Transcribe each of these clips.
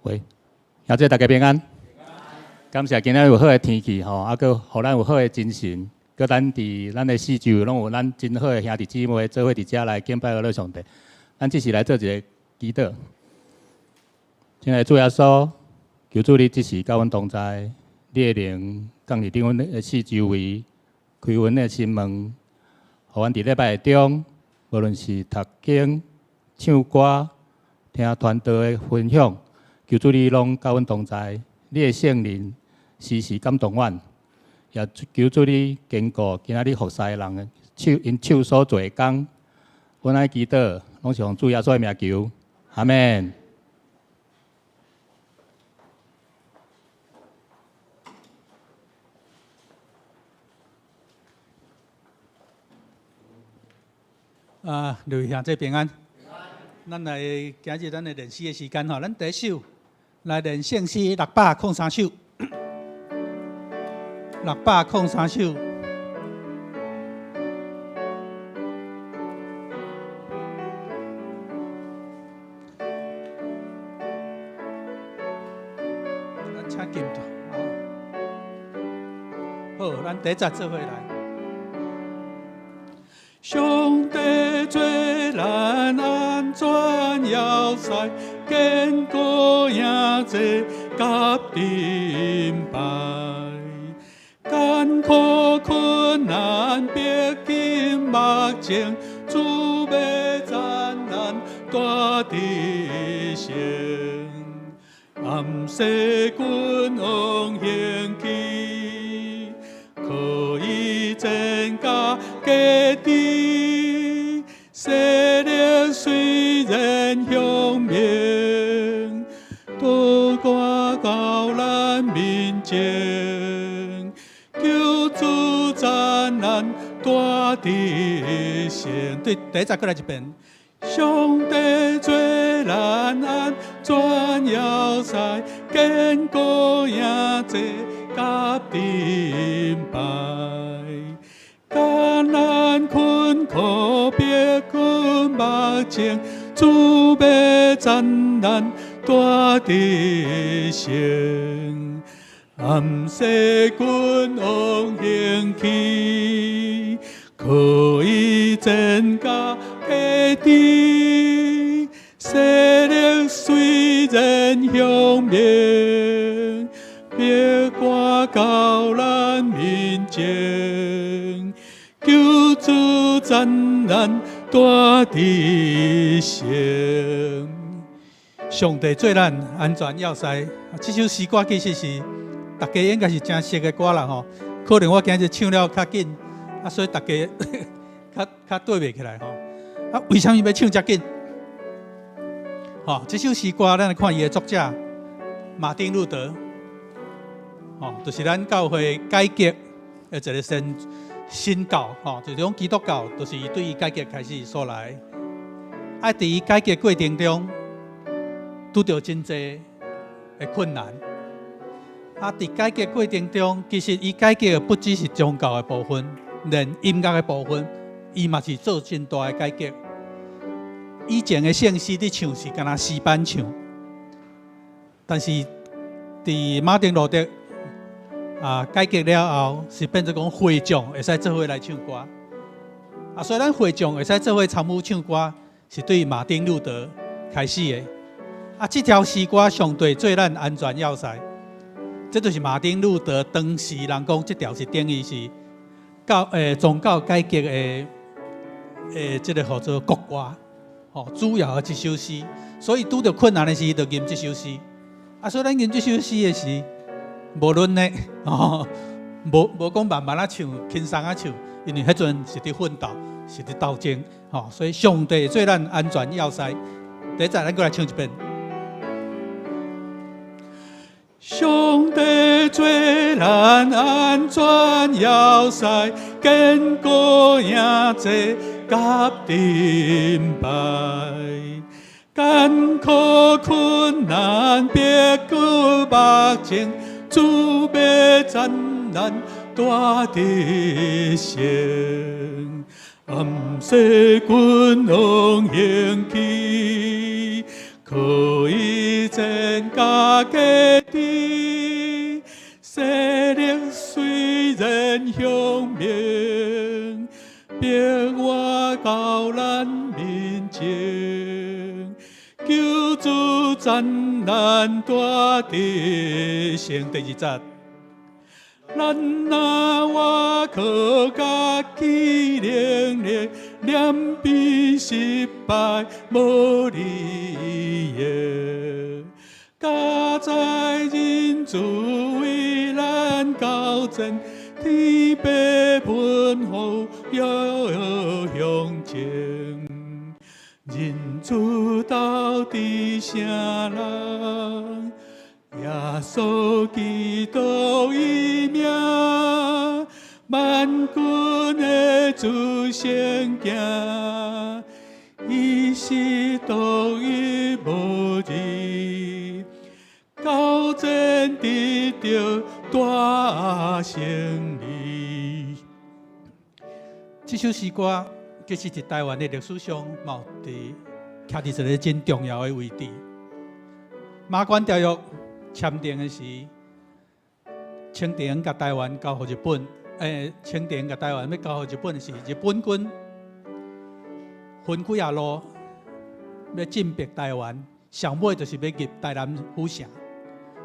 喂，兄弟大家平安。感谢今仔有好的天气吼，啊，佮互咱有好的精神，佮咱伫咱的四周拢有咱真好的兄弟姊妹做伙伫遮来敬拜我哋上帝。咱只是来做一个祈祷。亲爱的主耶稣，求主你即时甲阮同在，你的灵降伫伫阮的四周围，开阮的心门，互阮伫礼拜中，无论是读经、唱歌、听传道的分享，求主你拢甲阮同在。你的圣灵时时感动阮，也求主你坚固今仔日服侍的人的手因手所做的工。阮爱祈祷，拢是用主耶稣的名求，阿门。各位兄弟平安。咱来今日咱的练诗的时间吼，咱第一首来练圣诗603首，603首。咱请进度，好，咱第一节做伙来。上帝做咱安全要塞，坚固赢这甲阵败。艰苦困难逼近目前，主要咱难大地胜。暗示君王兴起，可以增加基地，势力虽然雄明，多挂到咱面前，求主赞咱大地胜。对，第一节过来一遍。上帝做咱安全要塞，坚固赢这甲阵败。艰难困苦逼近目前，主要赞咱大地胜。暗示君王兴起，可以增加基地，势力虽然雄明，别挂到咱面前，求主赞咱大地胜。上帝做咱安全要塞，这首诗歌其实是大家应该是真熟的歌啦吼。可能我今日唱了较紧，所以大家较对袂起来吼。为什么要唱遮紧？这首诗歌咱来看伊的作者马丁路德，就是咱教会改革的一个新教，就是讲基督教，就是伊对伊改革开始所来。伫伊改革过程中，拄到真济的困难。伫改革过程中，其实伊改革不只是宗教的部分，连音乐的部分，伊嘛是做真大的改革。以前的圣诗你唱是敢若诗班唱，但是伫马丁路德改革了后，是变做讲会众会使做伙来唱歌。虽然会众会使做伙参与唱歌，是对马丁路德开始的。这条诗歌上帝做咱安全要塞，这就是马丁路德当时人讲这条是等于是宗教改革的这个叫做国歌。主要的一首诗，所以拄到困难的时，就吟这首诗。所以咱吟这首诗的时，无论呢，无讲慢慢唱、轻松唱，因为迄阵是伫奋斗，是伫斗争。所以上帝做咱安全要塞。第一节咱过来唱一遍。上帝做咱安全要塞，坚固赢这甲阵败。艰苦困难逼近目前，主要赞咱大地胜。暗示君王兴起，可以增加家己，势力虽然雄明，逼我到咱面前，救助战难大地成第二节。咱若我靠家己能力，念比失败无理由。家在人主为咱交战，天父吩咐要向前。人主到底啥人？耶稣基督伊名，万军的主圣行，伊是独一无二，交战得到大胜利。这首诗歌其实在台湾的历史上，嘛徛伫一个真重要的位置。马关条约签订的是清廷甲台湾交予日本，清廷甲台湾要交予日本的是日本军分几啊路要进逼台湾，上尾就是要入台南府城。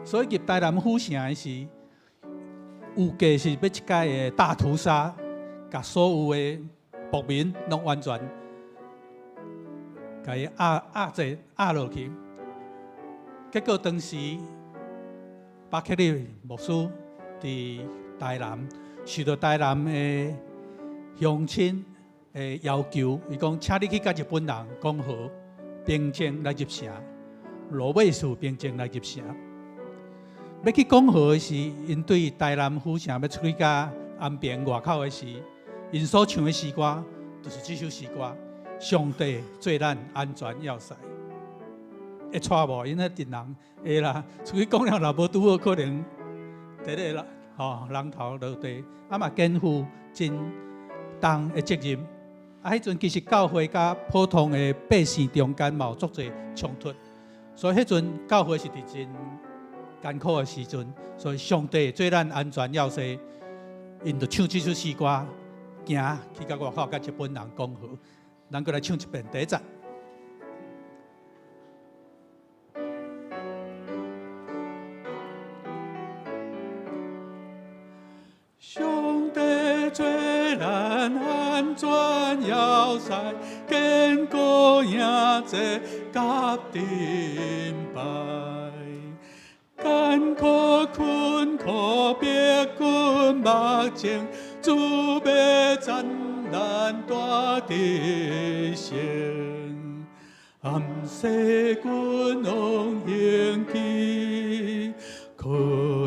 所以入台南府城的是有计是要一届的大屠杀，甲所有的国民拢完全甲伊压落去。结果当时巴克利牧师伫台南，受到台南的乡亲的要求，伊讲请你去甲日本人讲好，兵证来入城，罗尾树兵证来入城。要去讲好的是，因对台南府城要处理甲安平外口的事，因所唱的诗歌就是这首诗歌。上帝做咱安全要塞，会错无？因那阵人会啦，出去讲了若无拄好，可能第个啦，人头落地，嘛肩负真重的责任。迄阵其实教会甲普通的百姓中间嘛有足侪冲突，所以迄阵教会是伫真艰苦的时阵，所以上帝做咱安全要塞，因就唱这首诗歌，行去甲外口甲日本人讲好。咱过来唱一遍第一节。上帝做咱安全要塞，坚固赢这甲阵败。艰苦困苦逼军目前，主要战难大地胜，暗西军往迎击，可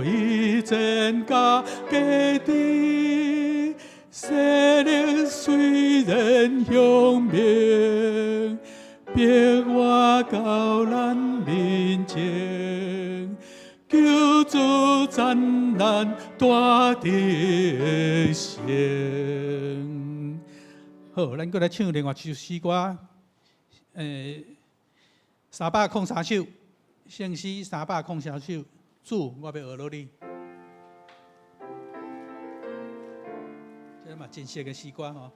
以增加家己，势力虽然雄明，逼我到咱面前，救助战难大地胜。好，咱过来唱另外一首诗歌，303首，圣诗303首，主，我要学落你。这嘛真实的诗歌吼。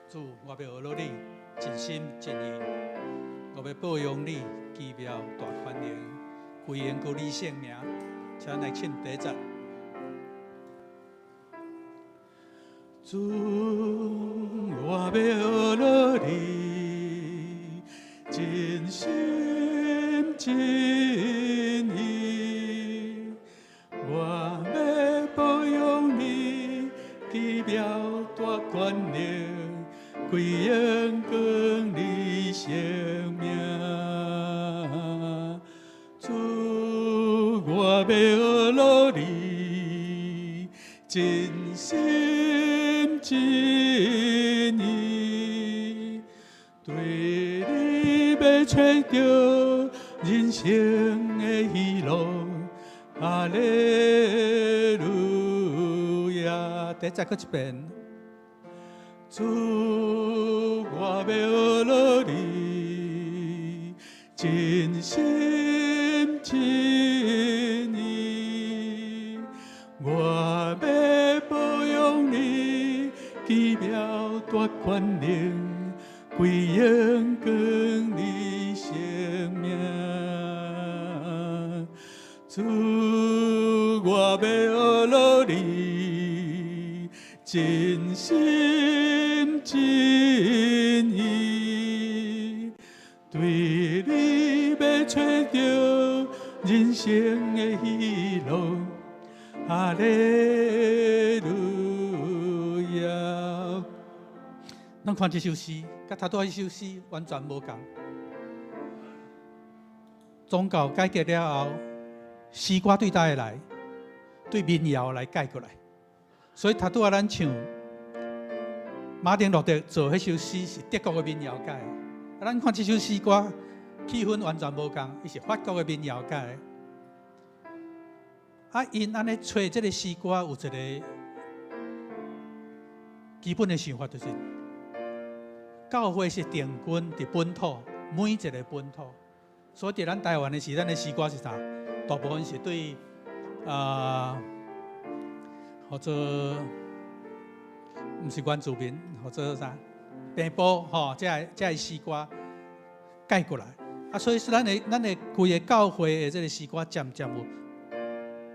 主，我要学落你，尽心尽意，我要保养你，奇妙大宽容，归荣归你圣名。请来唱第一节。主，我要学落你，尽心尽意，我要保养你，奇妙大宽容，归荣归你圣名。主，我要学落你，尽心尽意，对你要找到人生的喜乐。哈利路亚！第一节搁一遍。主，我要学你，真心真意，我要保养你，奇妙大权能，归荣光你生命。主，我要学你，真心真意，对你要找到人生的喜乐。哈利路亚！咱看这首诗，甲头拄迄首诗完全无同。宗教改革了后，诗歌对倒来，对民谣来改过来。所以头拄咱唱马丁路德做迄首诗是德国的民谣改的，咱看这首诗歌气氛完全无同，伊是法国的民谣改的。因安尼找这个诗歌有一个基本的想法，就是教会是定军伫本土，每一个本土。所以伫咱台湾的时，咱的诗歌是啥？大部分是对或者毋是原住民，或者啥平埔吼，这个诗歌改过来。所以是咱的规个教会的这个诗歌渐渐有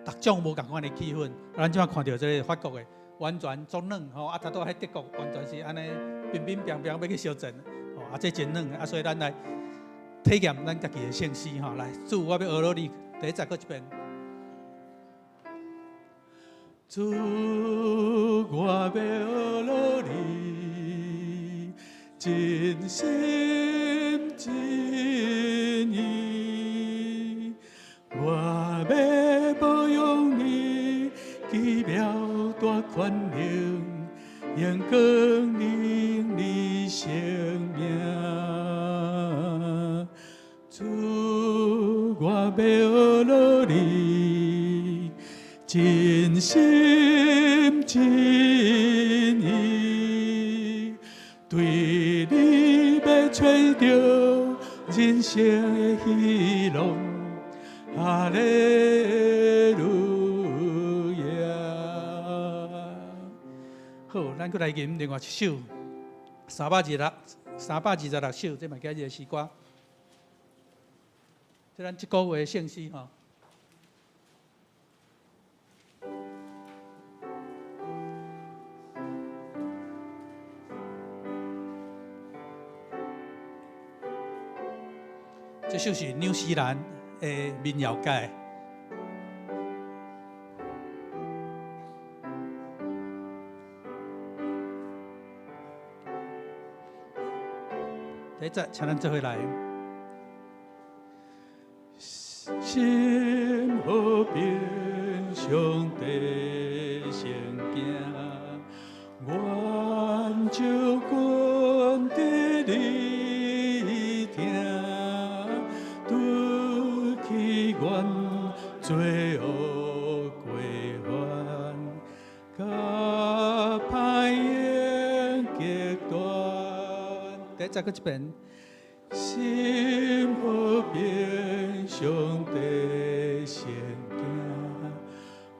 各种无共款的气氛。咱即摆看到这个法国的完全足冷吼，头拄喺德国完全是安尼冰冰冰冰要去烧阵吼，这真冷所以咱来体验咱家己的圣诗吼。来，主，我要学了你，第一再搁一遍。主，我要学你，真心真意，我要保养你，奇妙大权能，阳光令你生命。主，我要学你，真心真意，对你要找到人生的喜乐。哈利路亚！好，咱再来吟另外一首326首，这嘛叫一个诗歌。这咱这个月的圣诗吼。这首是纽西兰的民谣改。第一节，请咱做伙来。心和平，上帝圣经，愿照管在你听。愿罪恶归还，甲歹缘结断。第一再搁一遍。心和平，上帝圣经，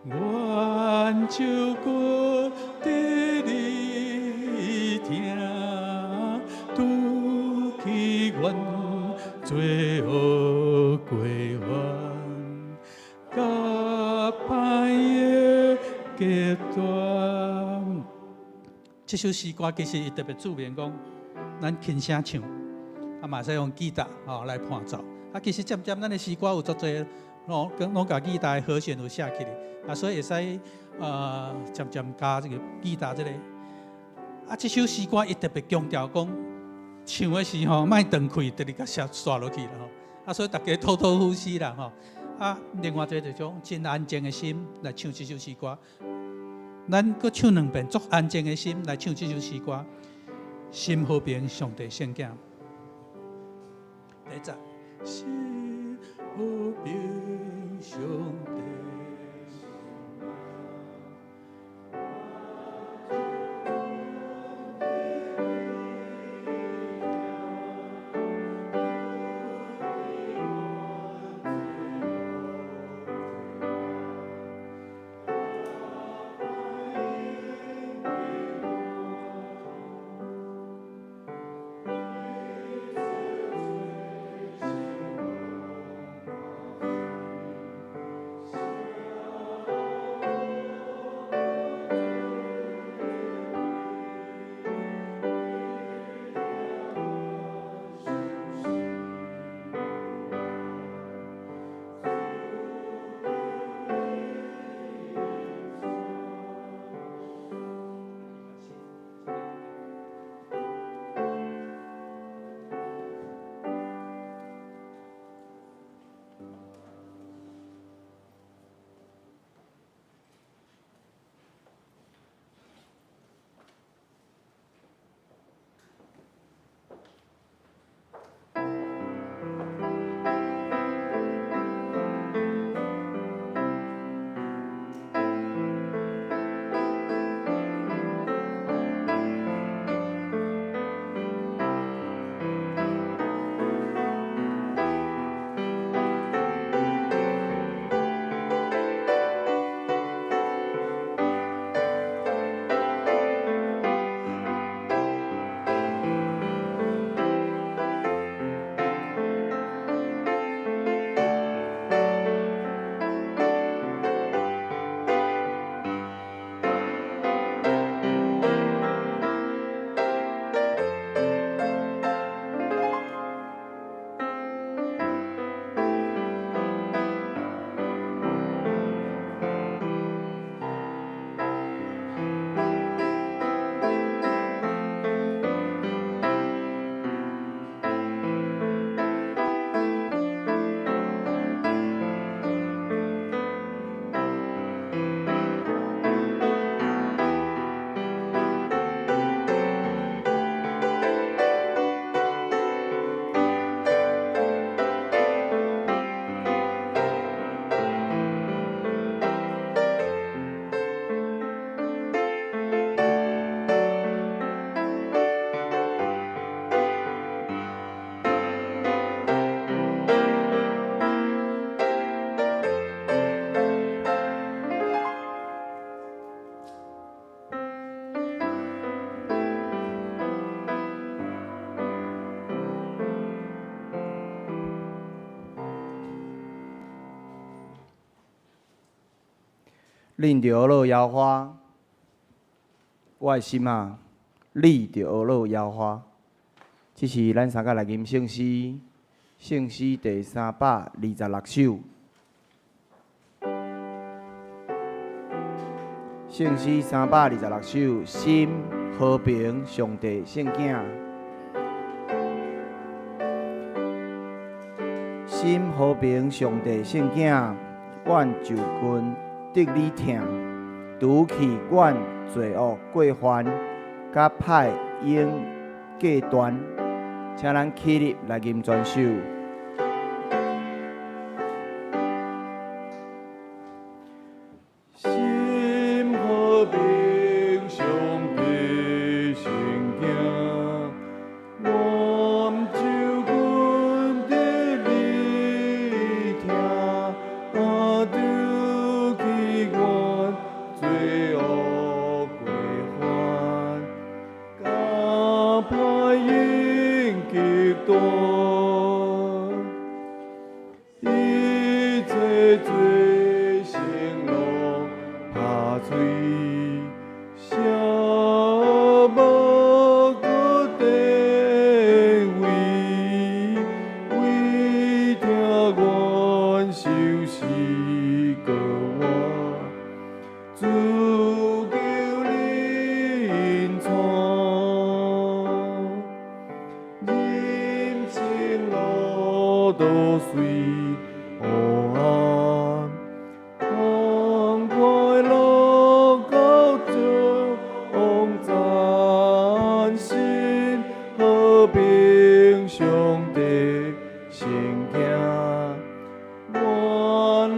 愿照顾在你听，拄起愿罪恶归还，甲歹缘结断。这首诗歌其实伊特别注明讲，咱轻声唱。嘛使用吉他来伴奏。其实渐渐咱的诗歌有足侪，拢甲吉他的和弦有写起来。所以会使渐渐加这个吉他这个。这首诗歌伊特别强调讲，唱的时候莫断开，直直甲刷落去啦所以大家吐吐呼吸啦另外一种真安静的心来唱这首诗歌。咱搁唱2遍，足安静的心来唱这首诗歌。心和平，上帝圣经。第一节，心和平，上帝。恁着学乐摇花，我的心啊，你着学乐摇花。这是咱三甲来吟圣诗，圣诗第326首。圣诗326首，心和平，上帝圣囝。心和平，上帝圣囝，阮就困得你疼，拄去阮罪恶过犯，甲歹应过端。请咱起立来吟全首。心和平，上帝圣囝，我就困得你疼，拄去阮罪恶过犯，甲歹应极端，一切罪成路拍碎，啥无搁地位，为听阮受死过我，主求你引带。人生路都随黑暗，痛快乐到绝望战胜，和平上帝圣囝，原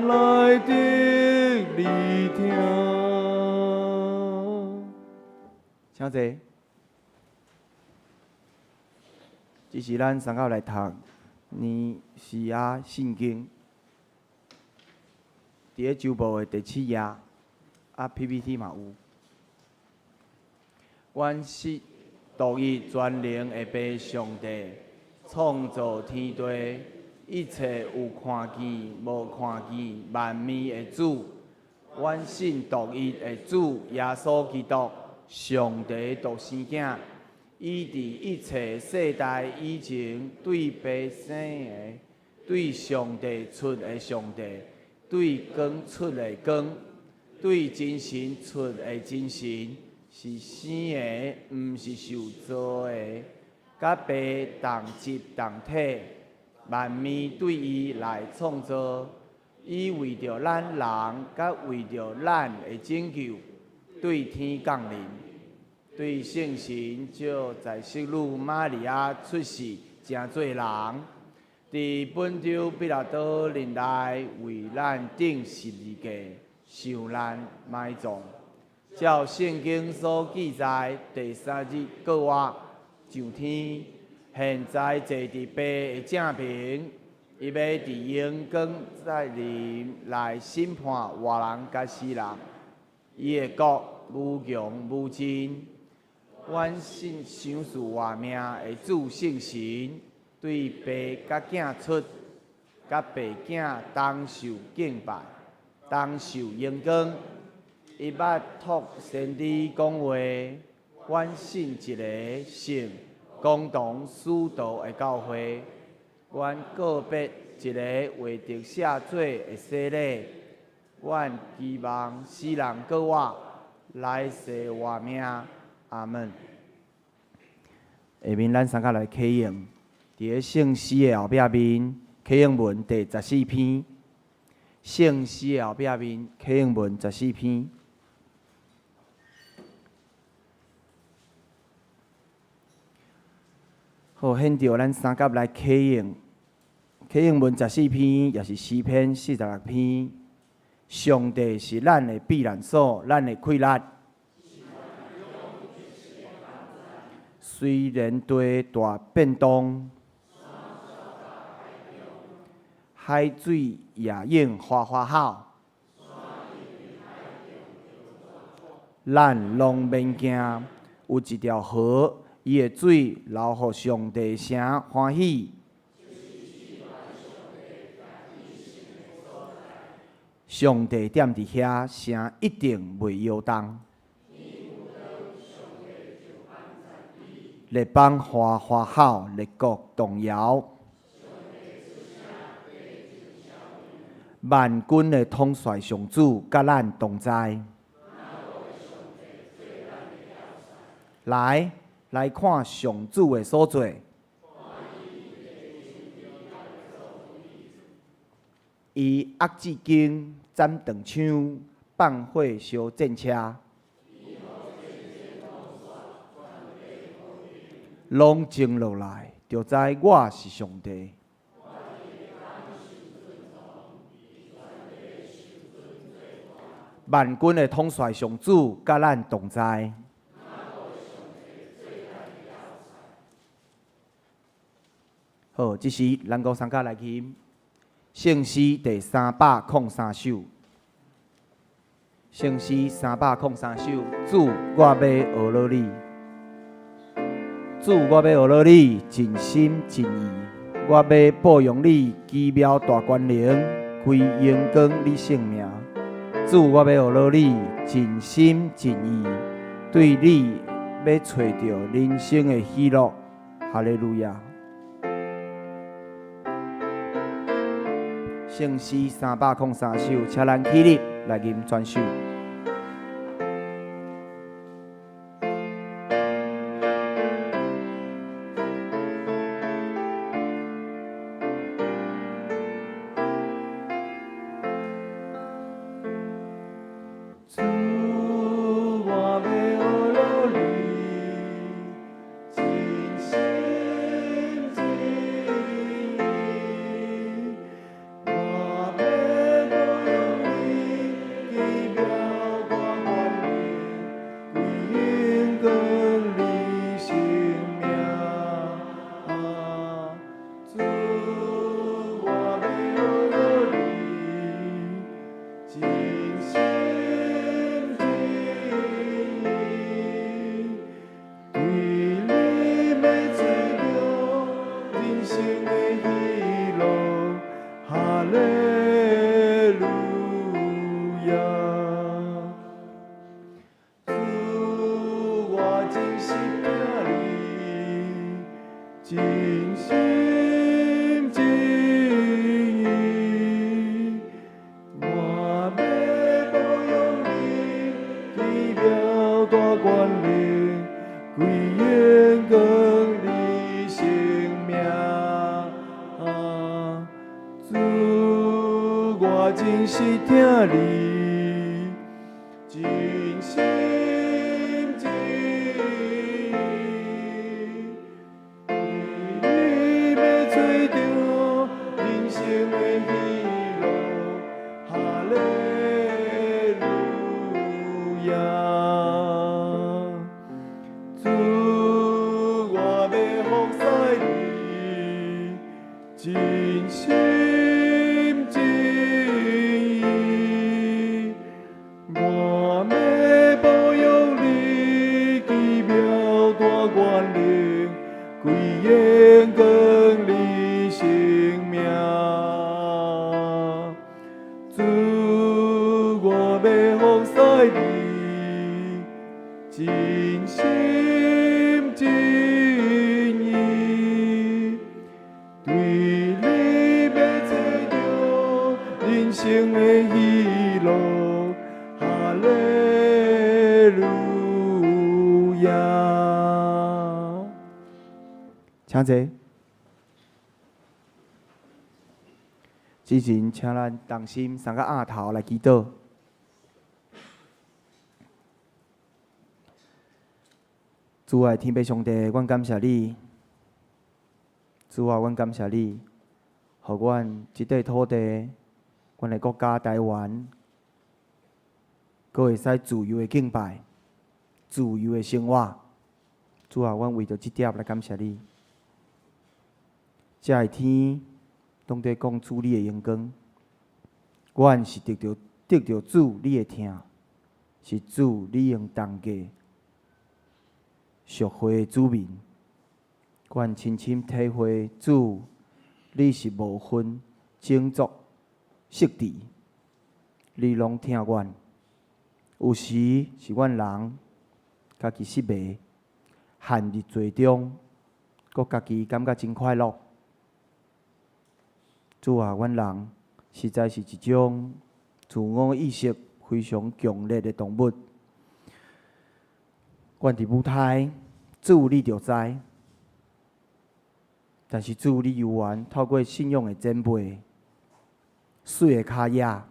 来得你听。请坐。这是咱三甲来读尼西亚圣经，伫咧周报的第7页，PPT 嘛有。阮是独一全能的爸上帝，创造天地，一切有看见无看见万物的主。阮信独一的主耶稣基督，上帝独生囝。伊伫一切世代以前，对爸生的，对上帝出的上帝，对光出的光，对真神出的真神，是生的，毋是受造的。甲爸同质同体，万物对伊来创造。伊为着咱人，甲为着咱的拯救，对天降临。对圣神就在圣女玛利亚出世，成做人，伫本州彼拉多年内为咱顶十字架，受难埋葬。照圣经所记载，第3日过活上天，现在坐伫爸的正平，伊要伫阳光再临来审判活人甲死人。伊的国无穷无尽。阮信想赐活命的主圣神，对爸甲囝出，甲爸囝同受敬拜，同受荣光。伊捌托先知讲话，阮信一个圣共同使徒的教会，阮个别一个为着赦罪的洗礼，阮期望死人过活，来世活命。阿门。下面咱三甲来启用，伫咧圣诗的后壁面，启用文第14篇。圣诗的后壁面，启用文14篇。好，现着咱三甲来启用，启用文14篇，也是诗篇46篇。上帝是咱的避难所，咱的溃烂。虽然地大变动，海水也涌哗哗吼，咱拢免惊。有一条河，伊的水流互上帝城欢喜。上帝踮伫遐，声一定袂摇动。列邦花花号，列国动摇。万军的统帅上主，甲咱同在。来看上主的所做。伊压制经，斩断枪，放火烧战车。拢静落来，就知我是上帝。万军的统帅上主，甲咱同在。好，这是咱国三甲来吟圣诗第303首。圣诗303首，主，我要学了你。主，我要学了你，尽心尽意。我要保养你奇妙大权能，归荣光你性命。主，我要学了你，尽心尽意。对你要找到人生的喜乐。哈利路亚。圣诗303首，请咱起立来吟全首。请坐。之前，请咱同心三个额头来祈祷。主啊，天父上帝，阮感谢你。主啊，阮感谢你，互阮即块土地，阮的国家台湾，阁会使自由的敬拜，自由的生活。主啊，阮为着即点来感谢你。这个天，拢在讲主你的荣光，阮是得着主你的听，是主你用同价赎回的子民。阮深深体会主，你是无分种族、色地，你拢疼阮。有时是阮人家己失迷，陷入罪中，搁家己感觉真快乐。主啊，阮人实在是一种自我意识非常强烈的动物。阮伫舞台，主你着知，但是主你犹原透过信仰的前辈、水的脚野、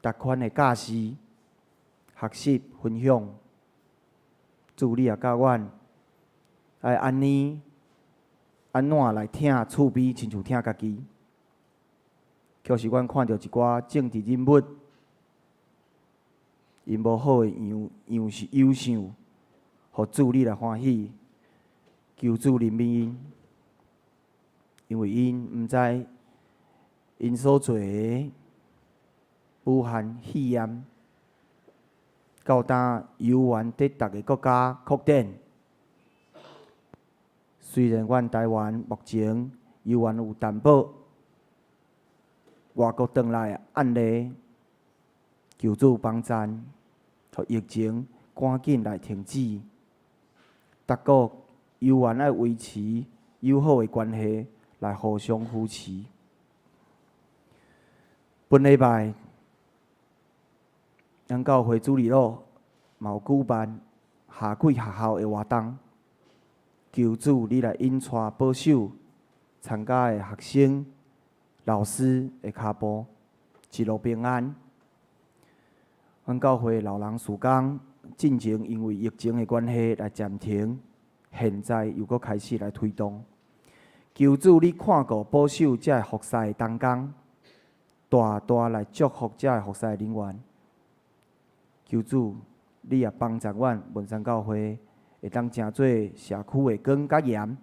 达款的教师、学习分享，主你也教阮爱安尼安怎来听厝边，亲像听家己。却是阮看到一寡政治人物，因无好的优想，互主你来欢喜，求主怜悯因，因为因毋知因所做的武汉肺炎，到呾犹原伫逐个国家扩展。虽然阮台湾目前犹原有淡薄外国转来的案例，求主帮赞，互疫情赶紧来停止。各国犹原要维持友好的关系，来互相扶持。本礼拜，咱教会主理路嘛有举办下季学校的活动，求主你来引带保守参加的学生。老师的脚步一路平安。阮教会老人事工进前因为疫情的关系来暂停，现在又搁开始来推动。求主你看顾保守这个服侍的同工，大大来祝福这个服侍的人员。求主你也帮助阮文山教会会当成做社区的光甲盐。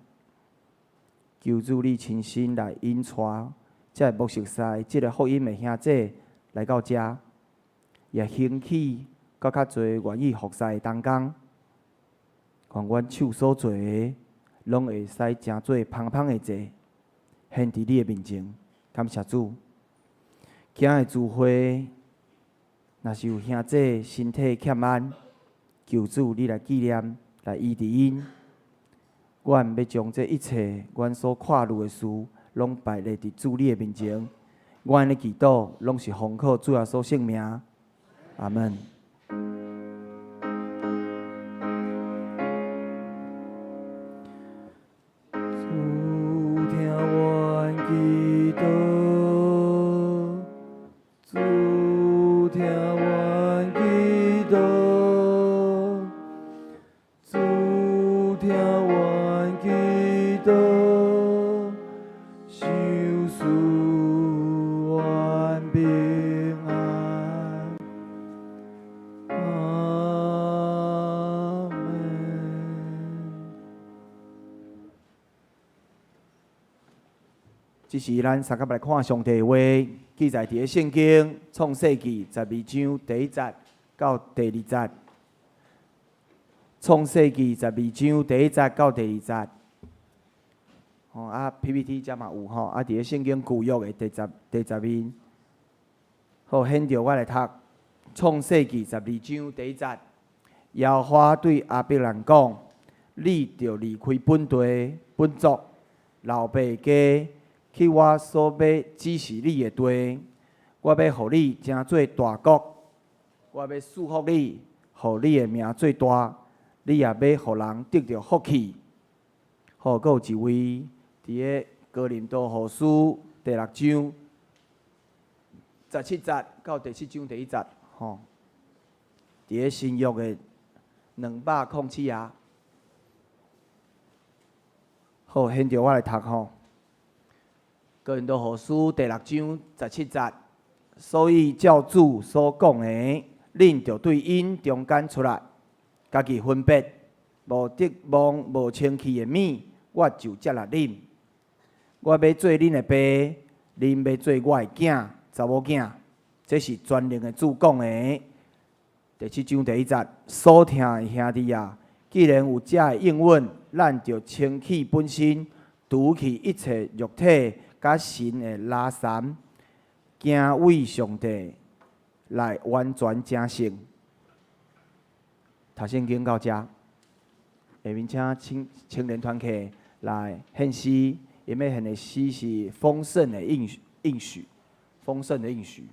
求主你亲身来引带。这牧师师，这个福音的兄弟来到遮，也兴起搁较侪愿意服侍的同工，看阮手所做的，拢会使成做芳芳的祭，献伫你的面前。感谢主，今日聚会，若是有兄弟身体欠安，求主你来纪念，来医治因。阮要将这一切阮所看入的事。拢摆列伫主你的面前，阮的祈祷拢是奉靠主耶稣圣名，阿门。主听阮祈祷，主听阮祈祷，主听阮祈祷。这是咱三甲来看上帝的话，记载伫圣经创世纪12章第1节到第2节。创世纪12章第1节到第2节。PPT 遮嘛有吼，伫圣经旧约的第10面。好，现着我来读创世纪12章第1节。耶和华对亚伯兰讲：你着离开本地、本族、老爸家。去我所要指示你的地，我要互你成做大国，我要祝福你，互你的名最大，你也要互人得到福气。好，阁有一位伫个哥林多后书第6章17节到第7章第1节，吼，伫个新约的207啊。好，现着我来读吼。哥林多后书第6章17节，所以照主所讲的，恁着对因中间出来，家己分别，无得望无清气的物，我就接纳恁。我要做恁的爸，恁要做我的囝、查某囝。这是全能的主讲的。第7章第1节，所听的兄弟啊，既然有这的应允，咱就清气本身，除去一切肉体。甲神的拉山，敬畏上帝，来完全成圣。读圣经到遮，下面请青年团体来献诗，因要献的诗是丰盛的应许，丰盛的应许。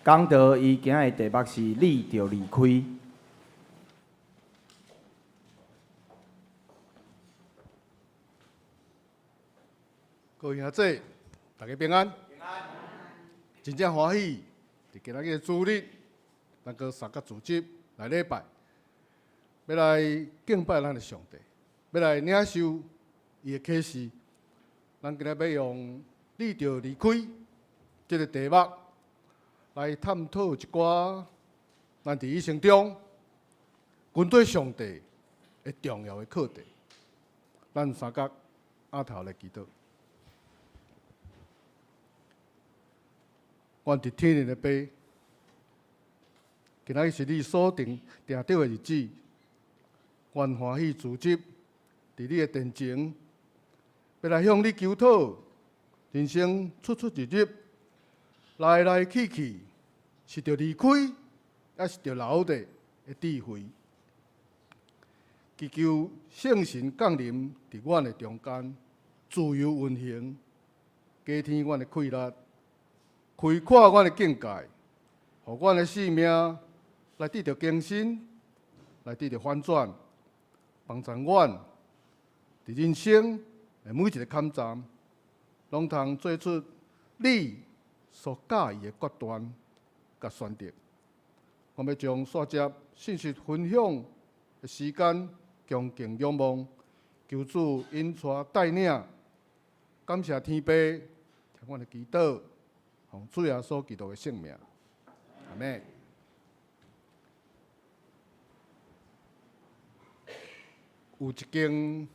讲到伊今日题目是你着离开。各位兄弟，大家平安。平安。真正欢喜，伫今仔日主日，咱个三角组织来礼拜，要来敬拜咱的上帝，要来领受伊的启示。咱今日要用“你着离开”这个题目来探讨一寡咱伫伊生中军队上帝的重要的课题。咱三角额头来祈祷。愿伫天灵的爸，今仔日是你所定的日子，愿欢喜自执，伫你的殿前，要来向你求讨，人生出入入，来来去去，是着离开，还是着留的智慧。祈求圣神降临伫阮的中间，自由运行，加添阮的气力。开阔阮的境界，互阮的生命来得到更新，来得到翻转，帮助阮伫人生的每一个坎站，拢通做出你所介意的决断甲选择。我要将线接信息分享的时间恭敬仰望，求主引带带领，感谢天父听阮的祈祷，奉主耶稣基督的圣名，阿门。有一间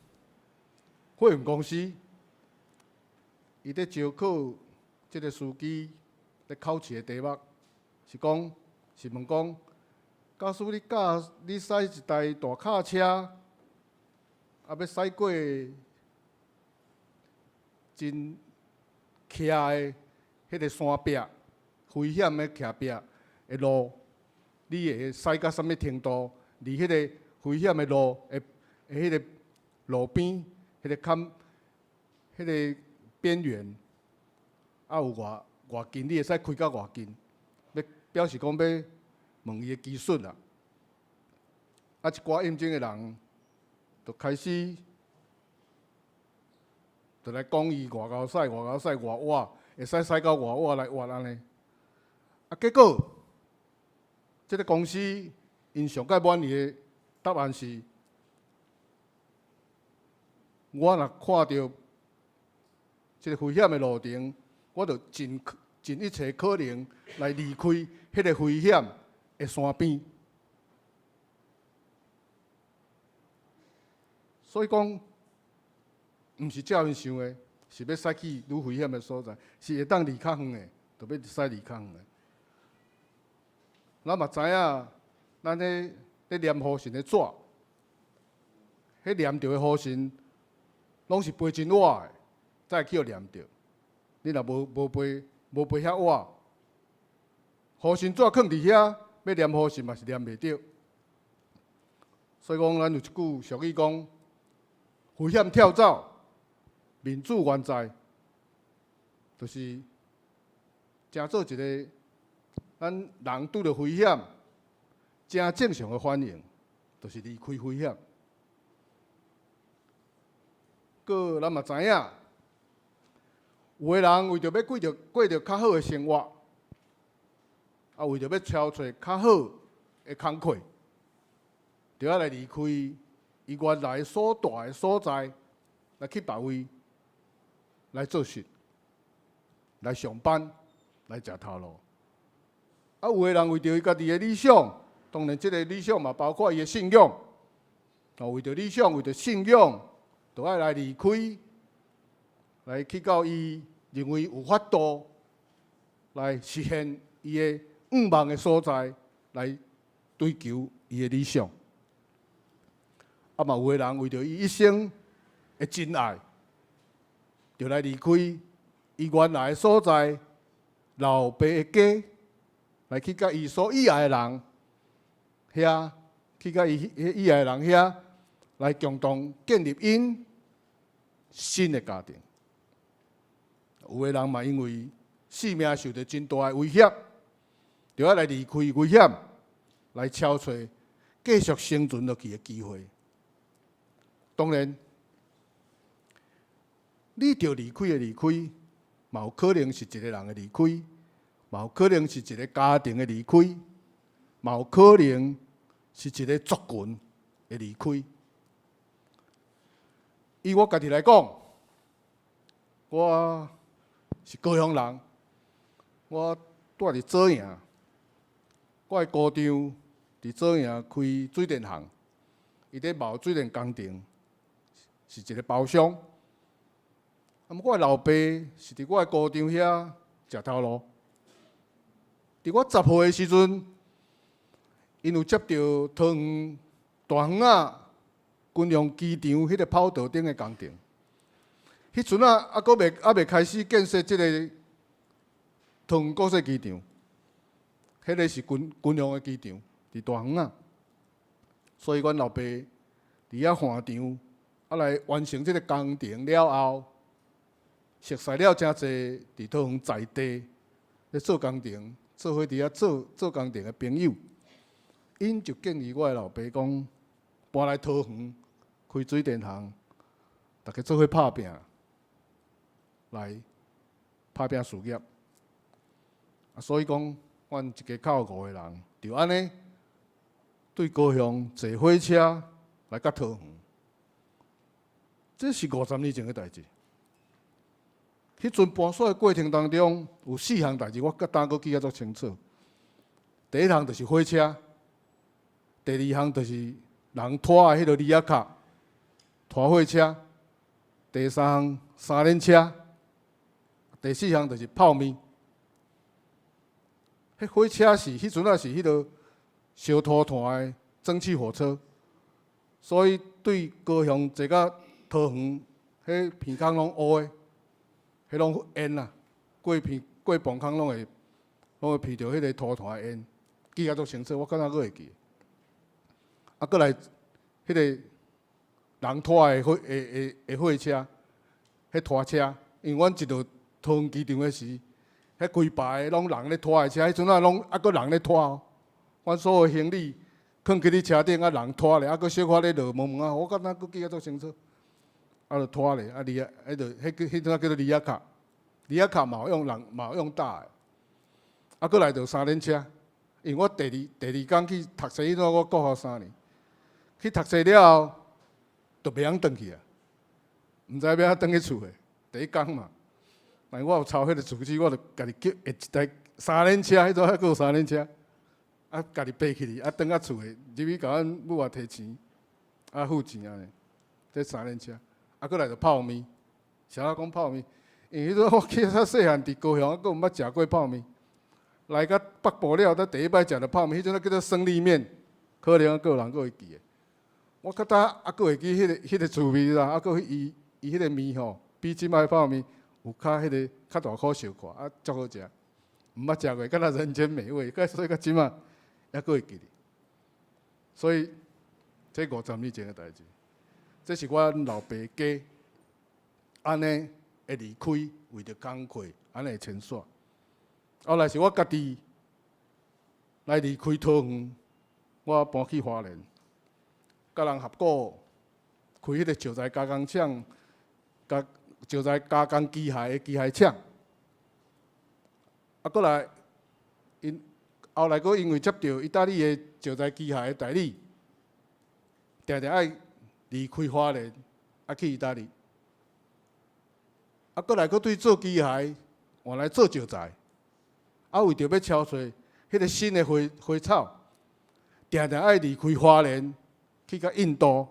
货运公司，伊咧招考即个司机咧考试的题目是问讲，假使你驶一台大卡车，要驶过真崎的迄个山壁、危险的崎壁的路，你会驶到什么程度？离迄个危险的路的迄个路边、迄个坎、迄个边缘，有偌近？你会使开到偌近？要表示讲要问伊的技术啦。一寡应征的人就开始就来讲伊偌高驶、偌晏，会使驶到偌晏来换安尼。结果即个公司因上界满意的答案是。我若看到这个危险的路程，我就尽一切可能来离开迄个危险的山边。所以讲，毋是照因想的，是要驶去愈危险的所在，是会当离较远的，就要驶离较远的。咱嘛知影，咱咧念护神的纸，迄念着的护神。拢是背真晏的，才会去念着。你若无背遐晏，护身纸囥伫遐，要念护身嘛是念袂着。所以讲，咱有一句俗语讲：危险跳蚤，民主原在，就是真做一个咱人拄着危险，真正常的反应，就是离开危险。个咱嘛知影，有个人为着要过着较好的生活，为着要超找较好的工课，就要来离开伊原来所住的所在，来去别位来做事、来上班、来食头路。有个人为着伊家己的理想，当然这个理想嘛包括伊的信仰，为着理想、为着信仰。就爱来离开，来去到伊认为有法度来实现伊的愿望的所在，来追求伊的理想。嘛有个人为着伊一生的真爱，就来离开伊原来的所在，老爸的家，来去甲伊所意爱的人遐，去甲伊意爱的人遐，来共同建立因新的家庭。有个人嘛，因为性命受到真大的威胁，就要来离开危险，来超找继续生存落去的机会。当然，你着离开的离开，嘛有可能是一个人的离开，嘛有可能是一个家庭的离开，嘛有可能是一个族群的离开。以我家己来讲，我是高雄人，我住伫左营，我的姑丈伫左营开水电行，伊咧贸水电工程，是一个包商。我的老爸是伫我的姑丈遐食头路。伫我10岁的时阵，因有接到桃园大园仔军用机场迄个跑道顶的工程，迄阵啊，未开始建设即个桃园国际机场，迄个是军用的机场，伫大园仔。所以，阮老爸伫遐换场，来完成即个工程了后，熟悉了真侪伫桃园在地咧做工程，做伙伫遐做工程的朋友，因就建议我的老爸讲，搬来桃园开水电行，大家做伙拍拼，来拍拼事业。所以讲，阮一家口5个人，就安尼对高雄坐火车来到桃园，这是50年前的代志。迄阵搬徙的过程当中，有4项代志，我甲当哥记啊足清楚。第一项就是火车，第二项就是人拖的迄个里亚卡拖火车，第三项三轮车，第四项就是泡面。迄火车是迄阵仔是迄个烧土炭的蒸汽火车，所以对高雄坐到桃园，迄鼻孔拢乌的。迄拢烟啦，过磅空拢会闻到迄个土炭的烟，记啊足清楚，我敢若阁会记。啊，阁来迄个人拖的火车，迄拖车，因为阮一路桃园机场的时，迄规排的拢人咧拖的车，迄阵仔拢阁人咧拖哦。阮所有行李囥去咧车顶，啊人拖咧，阁小可咧落门啊，我敢若阁记啊足清楚。啊，就拖咧，啊里啊，迄阵仔叫做里亚卡，里亚卡嘛有用人嘛有用大的，啊，搁来就三轮车，因为我第二工去读册，迄阵我国校3年，去读册了后，就袂晓转去啊，毋知要怎转去厝诶，第一工嘛，但我有抄迄个厝址，我就家己叫下一台三轮车，迄阵还阁有三轮车，啊，家己爬起去，啊，转到厝诶，入去甲阮母啊摕钱，啊付钱安尼，这三轮车。啊，搁来就泡面，啥讲泡面？因为迄阵我去较细汉伫高雄，阁有捌食过泡面。来到北部了，咱第一摆食着泡面，迄阵仔叫做胜利面，可能阁有人阁会记诶。我较早还阁会记迄个滋味啦，啊，阁伊迄个面吼，比即摆泡面有较迄个较大颗小块，啊，足好食。毋捌食过，敢若人间美味，所以到即摆还阁会记哩。所以这50年前诶代志。这是阮老爸家安尼会离开，为着工课安尼会牵线。后来是我家己来离开桃园，我搬去花莲，甲人合股开迄个石材加工厂，石材加工机械的机械厂。啊，过来后来佫因为接到意大利的石材机械的代理，定定爱离开花莲，啊去意大利，啊，过来佫对做机械，换来做石材，啊，为着要敲找迄个新的花草，定定爱离开花莲，去到印度，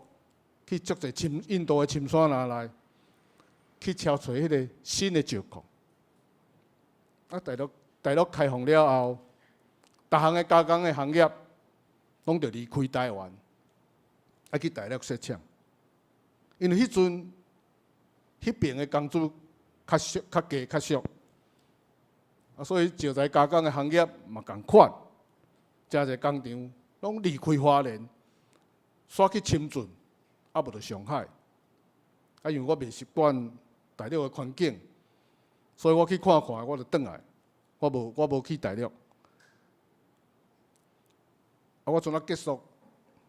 去足侪印度的深山内，去敲找迄个新的石矿。啊，大陆开放了后，逐项的加工的行业，拢着离开台湾。啊，去大陆设厂，因为迄阵迄边的工资较低较俗，啊，所以石材加工的行业嘛共款，真侪工厂拢离开花莲，煞去深圳，啊无着上海。啊，因为我袂习惯大陆的环境，所以我去看看，我就转来，我无去大陆。啊，我阵仔结束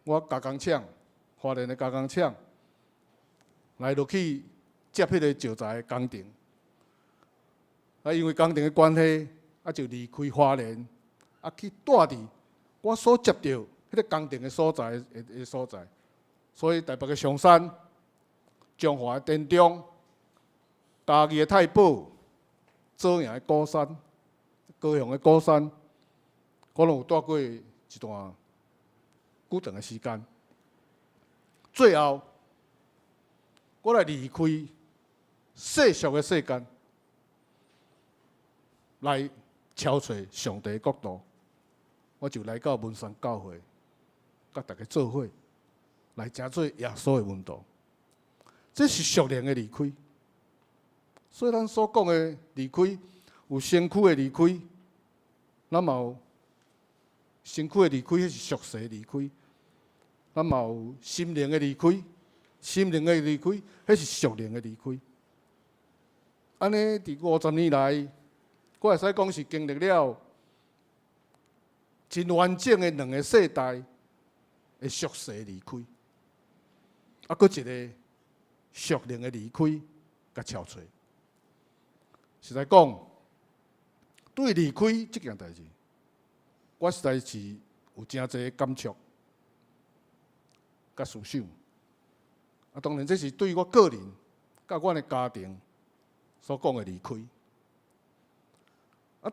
我加工厂。花莲的加工厂来落去接迄个石材的工程，啊，因为工程的关系，啊就离开花莲，啊去住伫我所接到迄个工程的所在的所在，所以台北的松山、中华的田中、嘉义的太保、左营的鼓山、高雄的鼓山，我拢有住过一段久长的时间。最后，我来离开世俗的世间，来敲找上帝的国度。我就来到文山教会，甲大家做伙，来成做耶稣的门徒。这是属灵的离开。所以咱所讲的离开，有身躯的离开，咱嘛有身躯的离开，迄是属世的离开。咱嘛有心灵的离开，心灵的离开，迄是属灵的离开。安尼伫50年来，我会使讲是经历了真完整的两个世代的属世离开，搁一个属灵的离开，甲超出。实在讲，对离开这件代志，我实在是有真侪感触，甲思想。当然这是对我个人、甲我的家庭所讲的离开。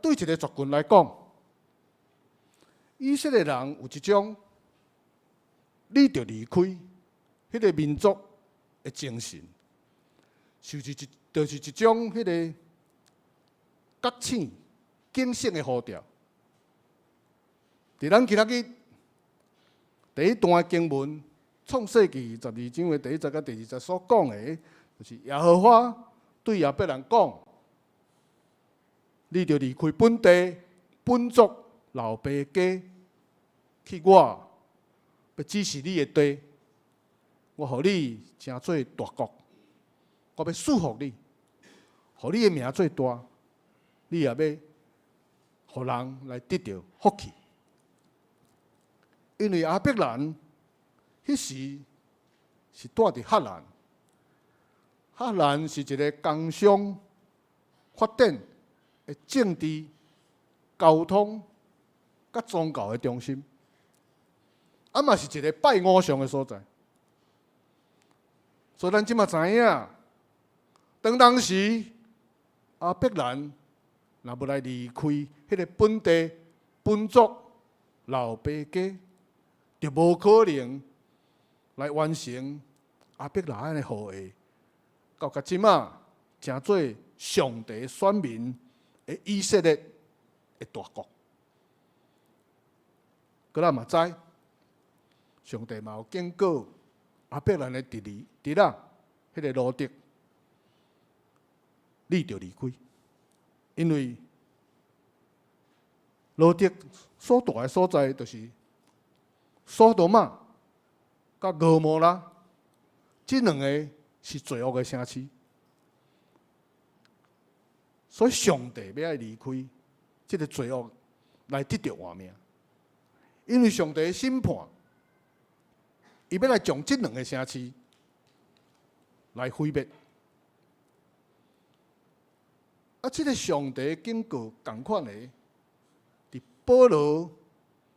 对一个族群来讲，以色列人有一种，你着离开迄个民族的精神，就是一种迄个觉醒、警醒的呼召。伫咱今仔日第一段经文，创世纪12章的第1节到第2节所讲的，就是耶和华对亚伯兰讲：你着离开本地、本族、老爸家，去我要指示你的地，我互你成做大国，我要祝福你，互你的名做大，你也要互人来得到福气。因为亚伯兰迄时是住伫赫兰，赫兰是一个工商发展的政治、交通、甲宗教的中心，嘛是一个拜偶像的所在。所以咱即马知影，当时亚伯兰若要来离开迄个本地、本族、老爸家，就无可能来完成亚伯拉罕的后裔，到即马成做上帝选民的以色列的大国。搁咱嘛知，上帝嘛有警告亚伯兰的弟仔，迄个罗德，你着离开，因为罗德所住的所在就是索多玛甲俄摩拉，这两个是罪恶的城市，所以上帝要爱离开这个罪恶，来得到活命。因为上帝的审判，伊要来将这两个城市来毁灭。这个上帝的警告同款的，伫保罗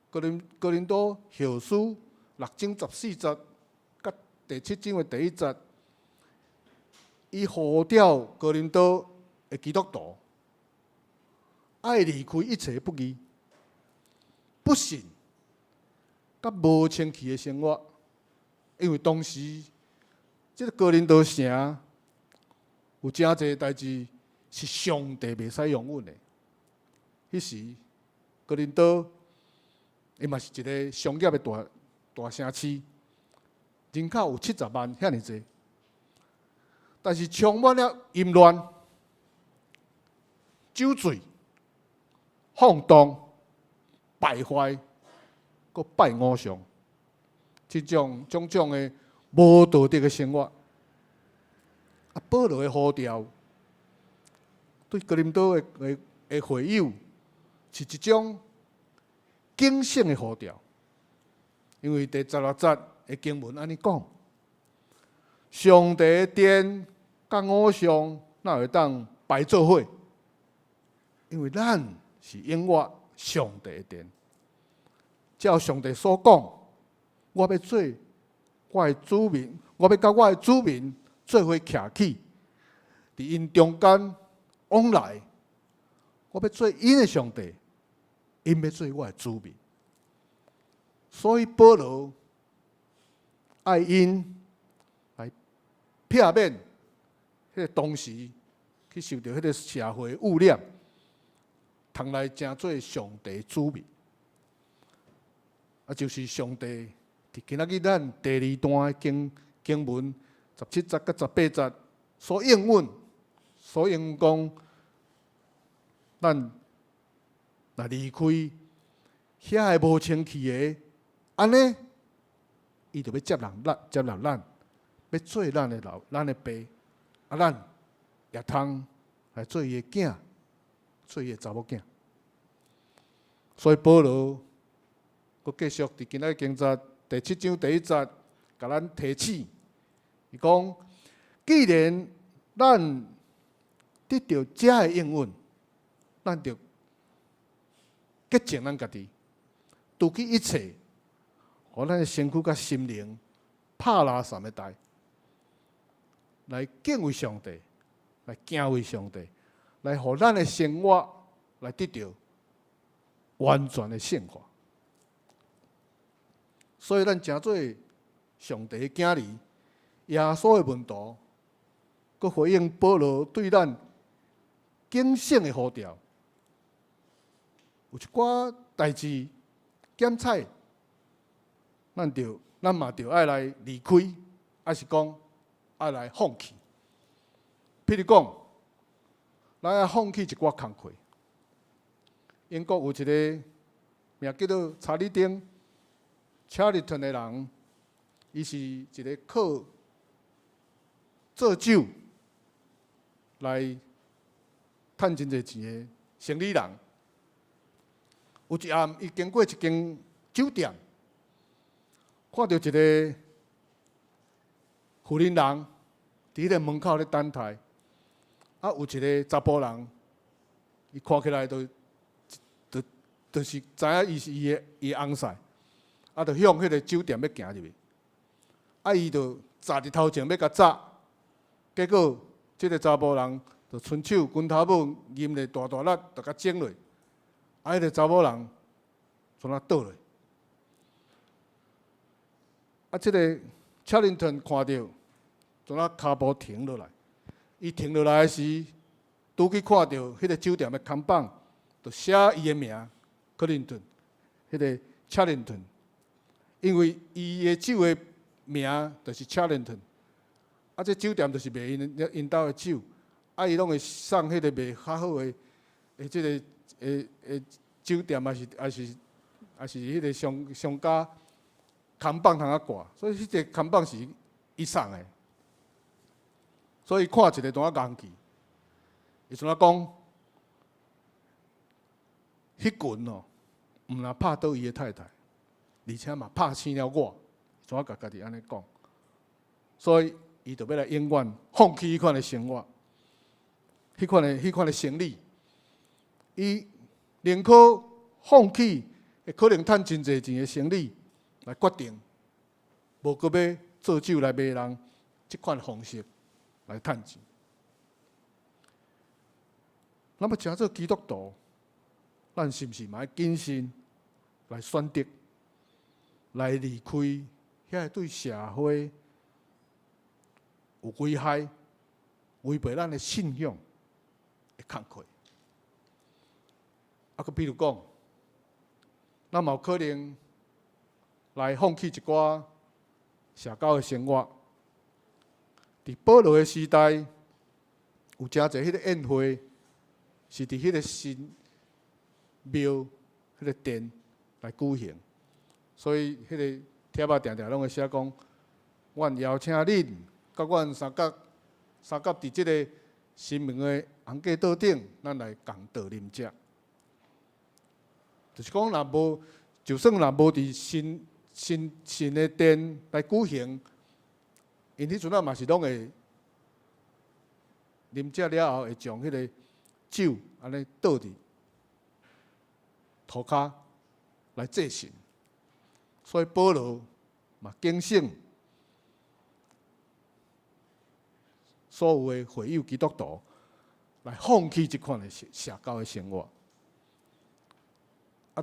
哥林多后书6章14节，甲第7章的第1节，伊呼召哥林多的基督徒爱离开一切不义、不信、甲无清气的生活，因为当时这个哥林多城有真侪代志是上帝袂使容允的。迄时哥林多伊嘛是一个商业的大城市，人口有70万遐尼济，但是充满了淫乱、酒醉、放荡、败坏，佮拜偶像，种种的无道德的生活。保罗的呼召对哥林多的会友是一种警醒的呼召，因为第16节的经文安尼讲：上帝的殿甲偶像哪会当摆做伙？因为咱是永活上帝的殿。照上帝所讲，我要做我的子民，我要甲我的子民做伙徛起，伫因中间往来。我要做因的上帝。因要做我的子民，所以保罗爱因来避免迄个当时去受到迄个社会污染，通来成做上帝子民。就是上帝伫今仔日咱第2段的经文17节到18节所应允讲，咱若离开遐个无清气的，安尼，伊就要接纳咱，要做咱的爸，咱也通来做伊的囝，做伊的查某囝。所以保罗佮继续伫今仔经节第7章第1节，甲咱提醒，伊讲，既然咱得到这个应允，咱就洁净咱家己，除去一切，互咱的身躯甲心灵拍拉散的代，来敬畏上帝，来敬畏上帝，来互咱的生活来得到完全的圣化。所以，咱诚做上帝的囝儿，耶稣的门徒，佮回应保罗对咱警醒的呼召。有一寡代志检采，咱嘛着爱来离开，还是讲爱来放弃。譬如讲，咱爱放弃一寡工课。英国有一个名叫做查理丁 （Charlton） 的人，伊是一个靠做酒来趁真侪钱的生意人。有一暗，伊经过一间酒店，看到一个妇人人伫迄个门口咧等待，有一个查甫人，伊看起来就是知影伊是伊的翁婿，就向迄个酒店要行入去，伊就扎伫头前要甲扎，结果即个查甫人就伸手拳头母吟咧大力，就甲整落。迄个查某人从那倒落，即个查林顿看到，从那骹步停落来。伊停落来时，拄去看到迄个酒店的看板，就写伊的名，克林顿，迄个查林顿，因为伊的酒的名就是查林顿，这酒店就是卖因兜的酒，伊拢会送迄个卖较好的，即个。酒店还是迄个商家看板通挂，所以迄个看板是伊送的，所以看一个当啊硬气，伊像讲，迄群哦，毋若拍倒伊的太太，而且嘛拍生了我，像甲家己安尼讲，所以伊就要来永远放弃迄款的生活，迄款的生理。伊宁可放弃会可能趁真侪钱的生理，来决定无搁要做酒来卖人，即款方式来趁钱。那么，诚做基督徒，咱是毋是嘛要谨慎来选择，来离开遐对社会有危害、违背咱的信仰的工课？佮比如讲，咱嘛有可能来放弃一寡社交的生活。伫保罗的时代，有诚侪迄个宴会是伫迄个神庙、迄个殿来举行，所以迄个帖仔定定拢会写讲，阮邀请恁，甲阮三角伫即个神明的红架桌顶，咱来共道啉食。就是讲，就算若无伫神的殿来举行，因迄阵嘛是拢会啉食了后，会将迄个酒安尼倒伫涂骹来祭神。所以保罗嘛警醒所有的会友基督徒来放弃即款的社交的生活。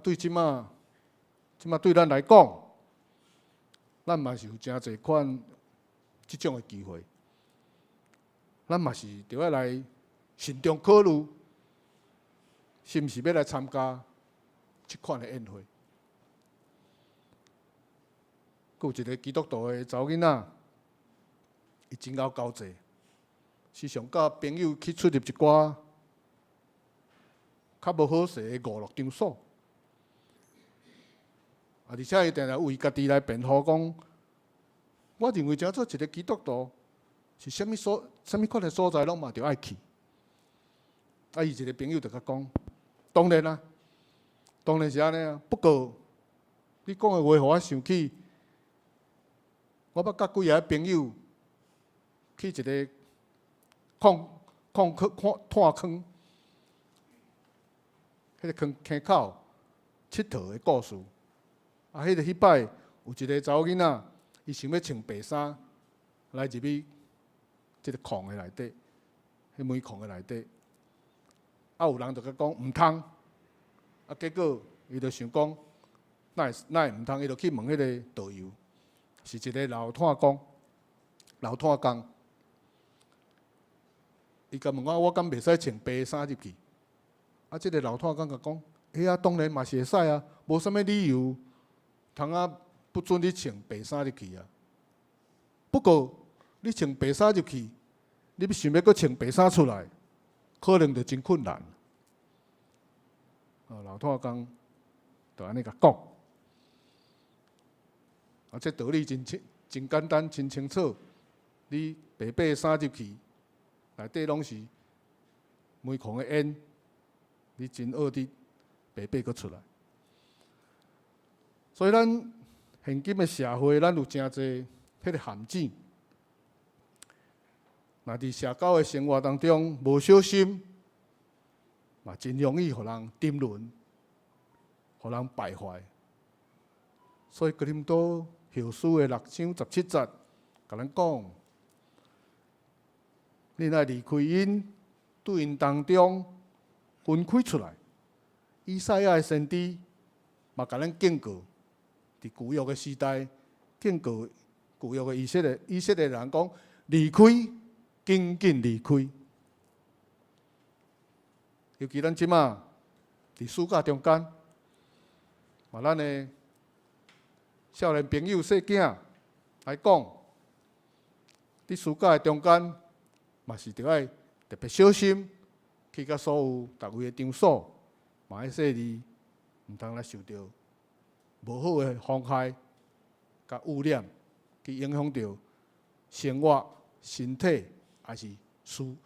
对即马对咱来讲，咱嘛是有诚侪款即种的机会，咱嘛是着要来慎重考虑，是毋是要来参加即款的宴会。佫有一个基督徒的查某囡仔，伊真够交际，时常甲朋友去出入一寡较无好势的娱乐场所。而且伊定定为家己来辩护，讲我认为，诚做一个基督徒，是啥物款的所在，拢嘛着爱去。伊一个朋友就甲讲，当然是安尼啊。不过，你讲的话，互我想起，我捌甲几个朋友去一个矿坑，迄个坑口佚佗的故事。啊，迄摆有一个查某囡仔，伊想要穿白衫来入去即个矿的内底，迄煤矿的内底。啊，有人就甲讲毋通，啊，结果伊就想讲，哪会毋通？伊就去问迄个导游，是一个老炭工。伊甲问我敢袂使穿白衫入去？啊，即个老炭工甲讲，啊，当然嘛是会使啊，无啥物理由，通不准你穿白衫入去啊。不过你穿白衫入去，你要想要搁穿白衫出来，可能就真困难。老炭工就安尼甲讲，啊，这道理真简单，真清楚。你白的衫入去，内底拢是煤矿的烟，你真恶你白搁出来。所以咱现今的社会，咱有真侪迄个陷阱。若伫社交的生活当中无小心，嘛真容易互人沉沦，互人败坏。所以哥林多后书的6章17节，甲咱讲。你若离开因，对因当中分开出来。以赛亚的先知嘛，甲咱警告，伫旧约的时代，警告旧约的以色列人讲，离开，紧紧离开。尤其咱即马伫暑假中间，嘛，咱的少年朋友、细囝来讲，伫暑假的中间。嘛是着爱特别小心，去到所有逐位的场所，嘛爱说你毋通来受到无好的风害、甲污染，去影响到生活、身体，还是思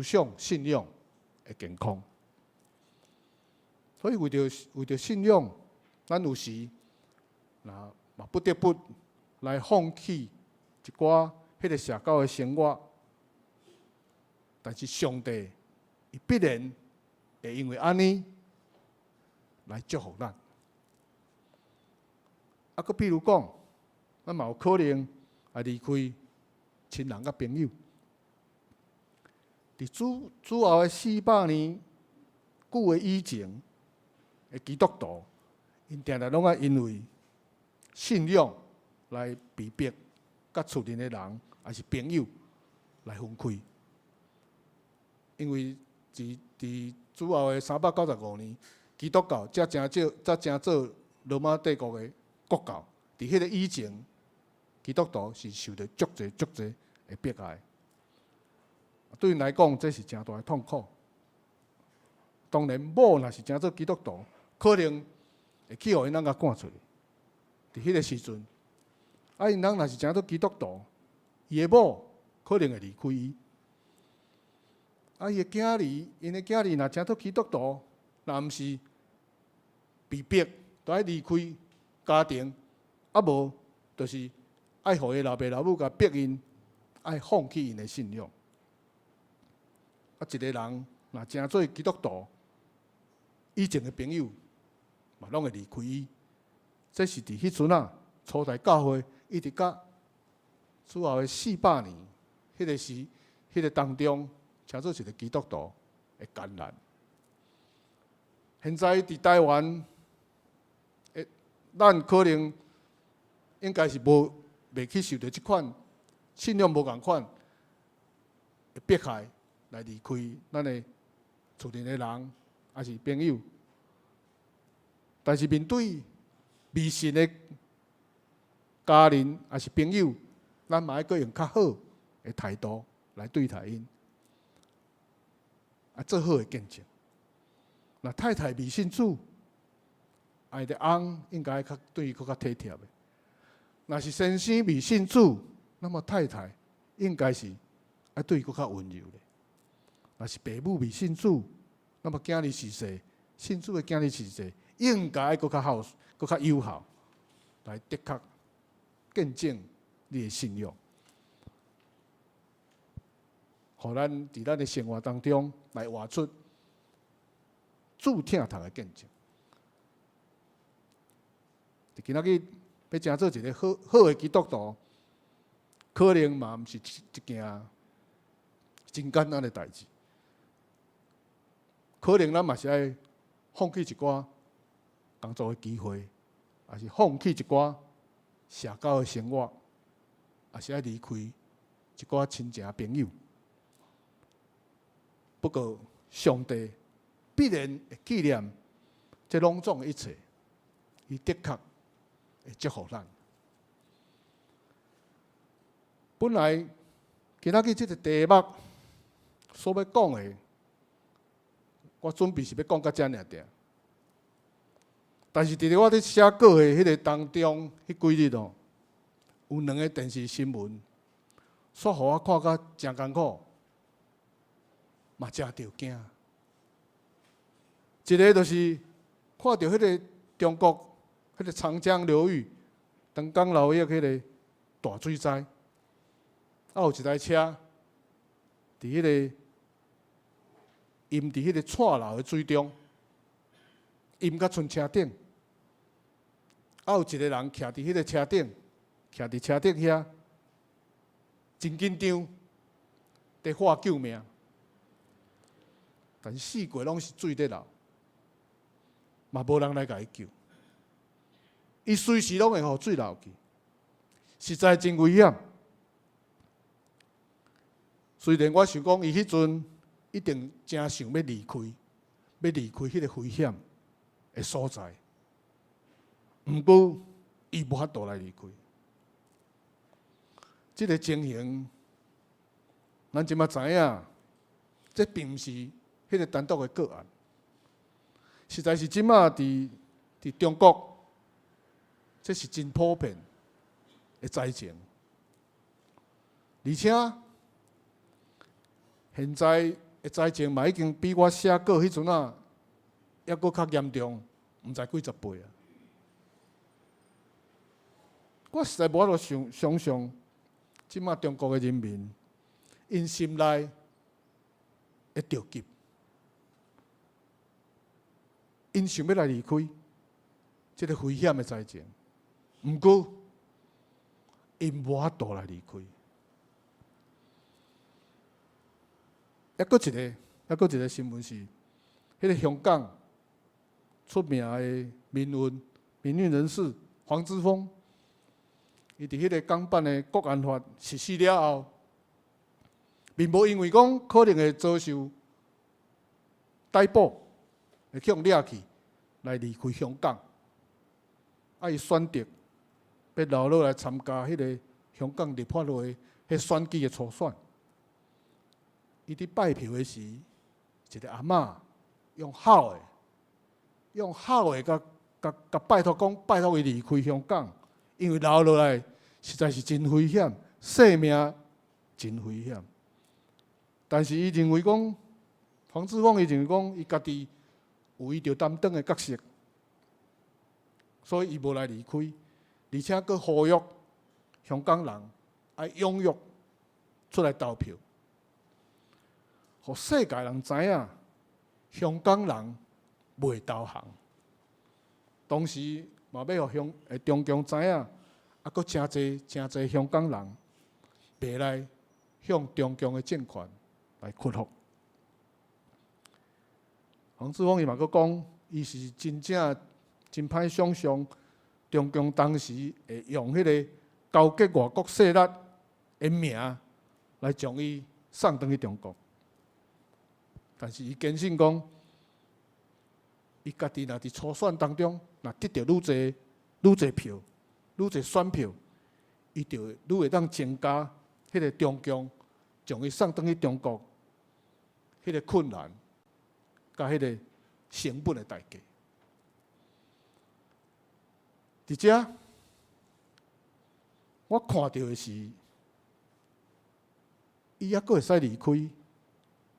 想、信仰的健康。所以为着信仰，咱有时嘛不得不来放弃一寡迄个社交的生活。但是上帝，伊必然会因为安尼来祝福咱。啊，搁比如讲，咱嘛有可能啊离开亲人甲朋友。伫主后的400年久的以前的基督徒，因定定拢爱因为信仰来被逼，甲厝里的人还是朋友来分开。因为伫主后的395年，基督教才真做罗马帝国的国教。伫迄个以前，基督徒是受到足侪的迫害。对因来讲，这是真大的痛苦。当然，某若是真做基督徒，可能会去互因人甲赶出去。伫迄个时阵，因人若是真做基督徒，伊的某可能会离开伊。伊的囝儿，因的囝儿若真做基督徒，若毋是被逼，都爱离开家庭，无就是爱互伊老爸老母甲逼因，爱放弃因的信仰。一个人若真做基督徒，以前的朋友嘛拢会离开伊。这是伫迄阵啊，初代教会一直到主后的400年，迄个当中。请做一个基督徒的艰难。现在伫台湾，咱可能应该是袂去受到即款信仰无共款的迫害，来离开咱的厝里的人，还是朋友。但是面对迷信的家人还是朋友，咱嘛要搁用较好的态度来对待因。做好的见证。若太太迷信主，伊的翁应该对伊较体贴的。若是先生迷信主，那么太太应该是爱对伊较温柔的。若是爸母迷信主，那么囝儿是谁？信主的囝儿是谁？应该爱较搁较有效来的确见证你的信仰，互咱伫咱的生活当中来活出注听头的见证。今仔日要真做一个好的基督徒，可能嘛毋是一件真简单的代志，可能咱嘛是爱放弃一寡工作的机会，也是放弃一寡社交的生活，也是爱离开一寡亲情朋友。不过，上帝必然会纪念这拢总的一切，伊的确会祝福咱。本来今仔日这个题目所要讲的，我准备是要讲到遮尔点，但是伫咧我咧写稿的迄个当中，迄几日哦，有2个电视新闻，煞互我看甲真艰苦，嘛真着惊。一个就是看到迄个中国迄个长江流域长江流域迄个大水灾，有一台车伫迄个淹伫迄个串流的水中，淹甲剩车顶，有一个人徛伫迄个车顶，徛伫车顶遐，真紧张，在喊救命，但是四过拢是水在流，嘛无人来甲伊救，伊随时拢会互水流去，实在真危险。虽然我想讲，伊迄阵一定真想要离开迄个危险的所在，毋过伊无法度来离开。这个情形，咱即马知影，这并毋是迄个单独的个案，实在是即马伫中国，这是真普遍的灾情，而且现在的灾情嘛，已经比我写稿迄阵啊，还佫较严重，毋知几十倍啊！我实在无法度想象，即马中国的人民，因心内会着急，因想要来离开这个危险的灾情，毋过因无法度来离开。还佫一个新闻是，迄个香港出名的民运人士黄之锋，伊伫迄个港版的国安法实施了后，并无因为讲可能会遭受逮捕，会去用掠去来离开香港，伊选择要留落来参加迄个香港立法会迄选举的初选。伊伫拜票的时，一个阿嬷用喊的，甲拜托讲，拜托伊离开香港，因为留落来实在是真危险，性命真危险。但是伊认为讲，黄之锋伊认为讲，伊家己有伊着担当的角色，所以伊无来离开，而且佫呼吁香港人爱踊跃出来投票。互世界人知影，香港人袂投降。同时，嘛要互中共知影，佫真侪香港人袂来向中共的政权来屈服。黄之锋伊嘛佫讲，伊是真歹想象，中共当时会用迄个勾结外国势力的名来将伊送转去中国。但是伊坚信讲，伊家己若伫初选当中，若得到愈侪票、愈侪选票，伊就愈会当增加迄个中共将伊送转去中国迄个困难，甲迄个成本的代价。伫遮，我看到的是，伊还佫会使离开。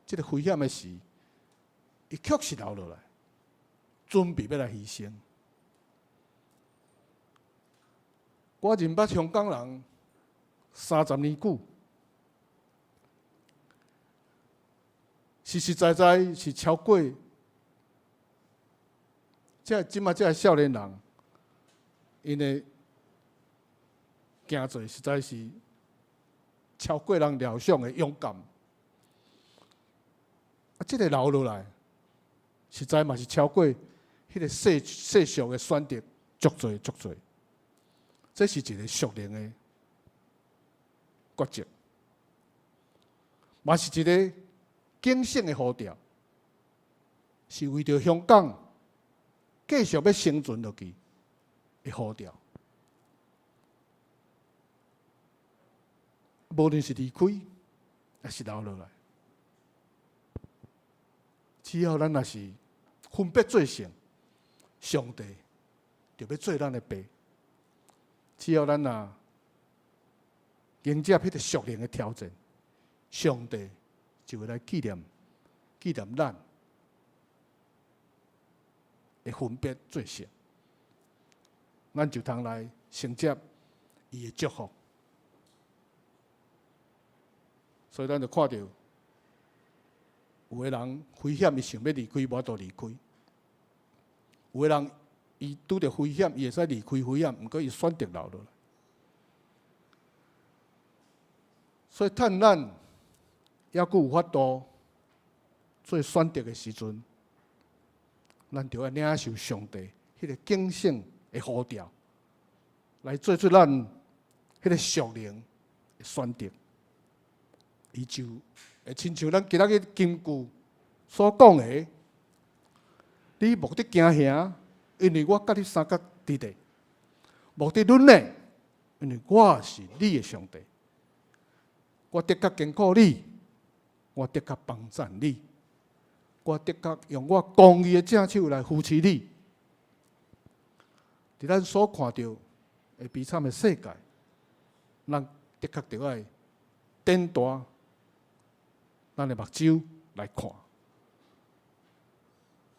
这个危险的事，伊确实留落来，准备要来牺牲。我认捌香港人30年久，实实在在是超过即马这少年人，因的行做实在是超过人料想的勇敢。即个留落来，实在嘛是超过迄个世俗的选择足多足多。这是一个属灵的抉择，嘛是一个警醒的呼召，是为着香港继续要生存落去的呼召。无论是离开，还是留落来，只要咱若是分别做成，上帝就要做咱的爸。只要咱若迎接迄个属灵的挑战，上帝就会来纪念咱的分别做成，咱就通来承接伊的祝福。所以咱就看到，有个人危险，伊想要离开，无法度离开；有个人伊拄着危险，伊会使离开危险，毋过伊选择留落来。所以，趁咱还佫有法度做选择的时阵，咱就要领受上帝迄个警醒的呼召，来做出咱迄个属灵的选择。伊就会亲像咱今仔日金句所讲的：你目的惊吓，因为我甲你三角伫地；目的忍耐，因为我是你的上帝。我的确坚固你，我的确帮助你，我的确用我公义的正手来扶持你。伫咱所看到的悲惨的世界，咱的确着爱点大咱的目睭来看，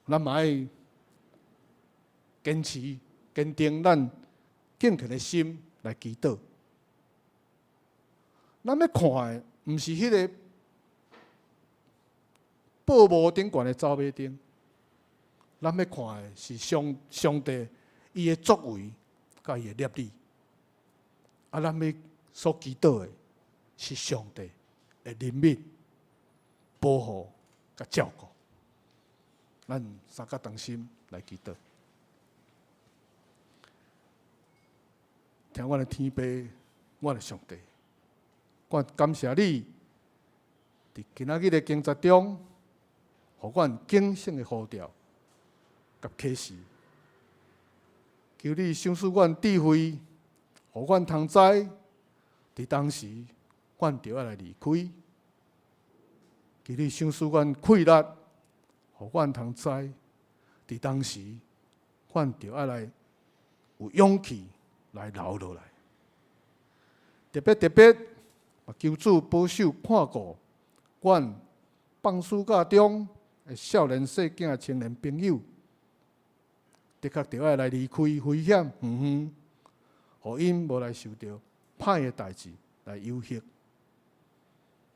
咱嘛爱坚持坚定咱敬虔的心来祈祷。咱要看的，毋是迄个报幕顶悬的走马灯，咱要看的是上帝伊的作为，甲伊的业力。咱要所祈祷的是上帝的怜悯、保护、甲照顾。咱三角同心来祈祷，听我的天父，我的上帝。我感谢你，伫今仔日的经节中，互阮警醒的呼召甲启示。求你赏赐阮智慧，互阮通知，伫当时，阮就要来离开。求你赏赐阮气力，互阮通知，伫当时，阮就要来有勇气来留落来。特别。求主保守看顾阮放暑假中的少年细囝青年朋友，的确着爱来离开危险远远，互因无来受到歹的代志来诱惑，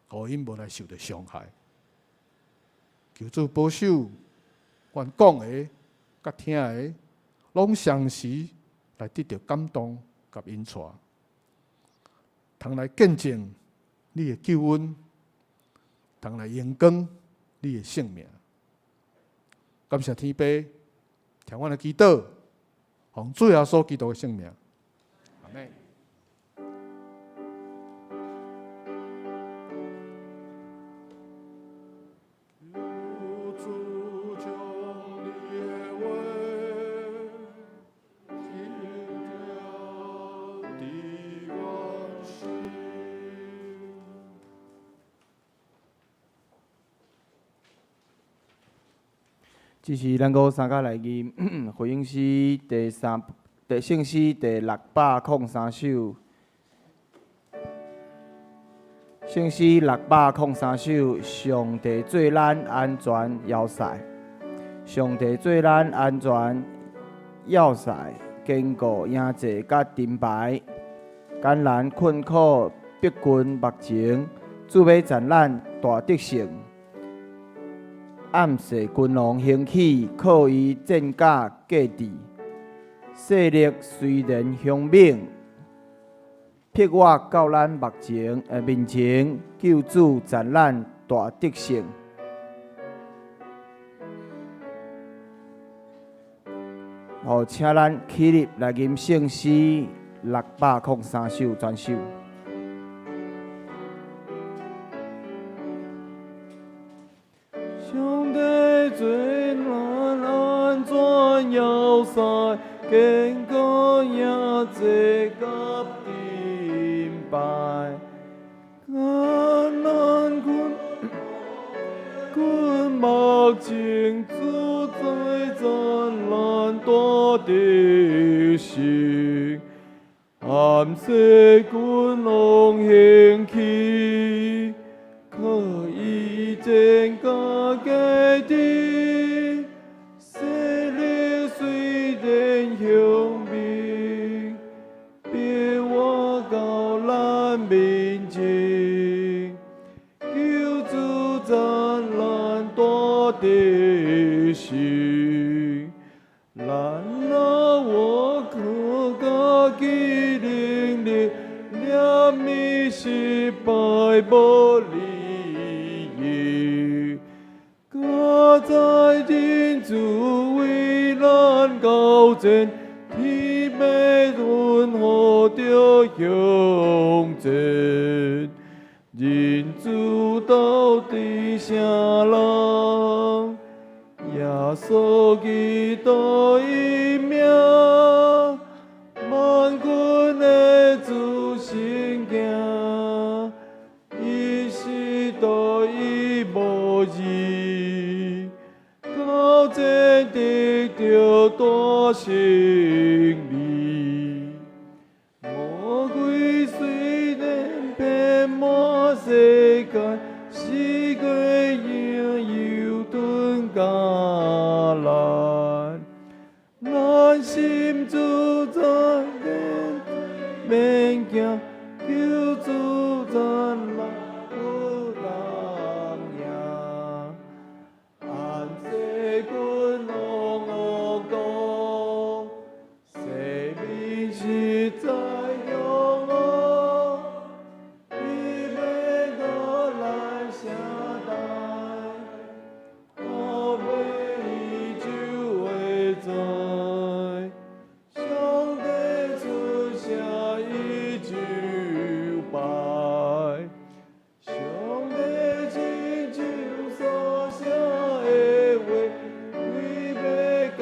互因无来受到伤害。求主保守阮讲的甲听的，拢常时来得到感动甲引带，通来见证你的救恩，通来荣光你的性命。感谢天父，听阮的祈祷，奉主耶稣基督的圣名，阿门。这是咱国三角内面回应诗圣诗第603首，圣诗603首，上帝做咱安全要塞，上帝做咱安全要塞，坚固营寨甲盾牌，艰难困苦，逼君目前，准备展览大德性。暗世君王兴起，靠伊战甲过地，势力虽然雄猛，迫我到咱目前面前，救主展览大德性。好，请咱起立来吟圣诗603首全首。上帝最难安怎要塞，坚固也这甲敬拜，艰难困目前主宰战难大德性，暗世君王兴起。可以真假嘅地，势力虽然雄猛，逼我到咱面前，救主咱大德性，咱我可家己能力，念咪失败无力。在天主为咱高瞻，天美顿何着向前，人主到地上人，耶稣基督一命，万军的主心行，伊是独一无二。高瞻得着大胜利，魔鬼虽然遍满世界，四界仍有盾加难，咱心主在免惊，救主咱来有人赢。安世君王讲，生命是在永恒，伊要到咱城台，后尾伊就会知，上帝出声伊就拜。上帝亲像所写的话，为要干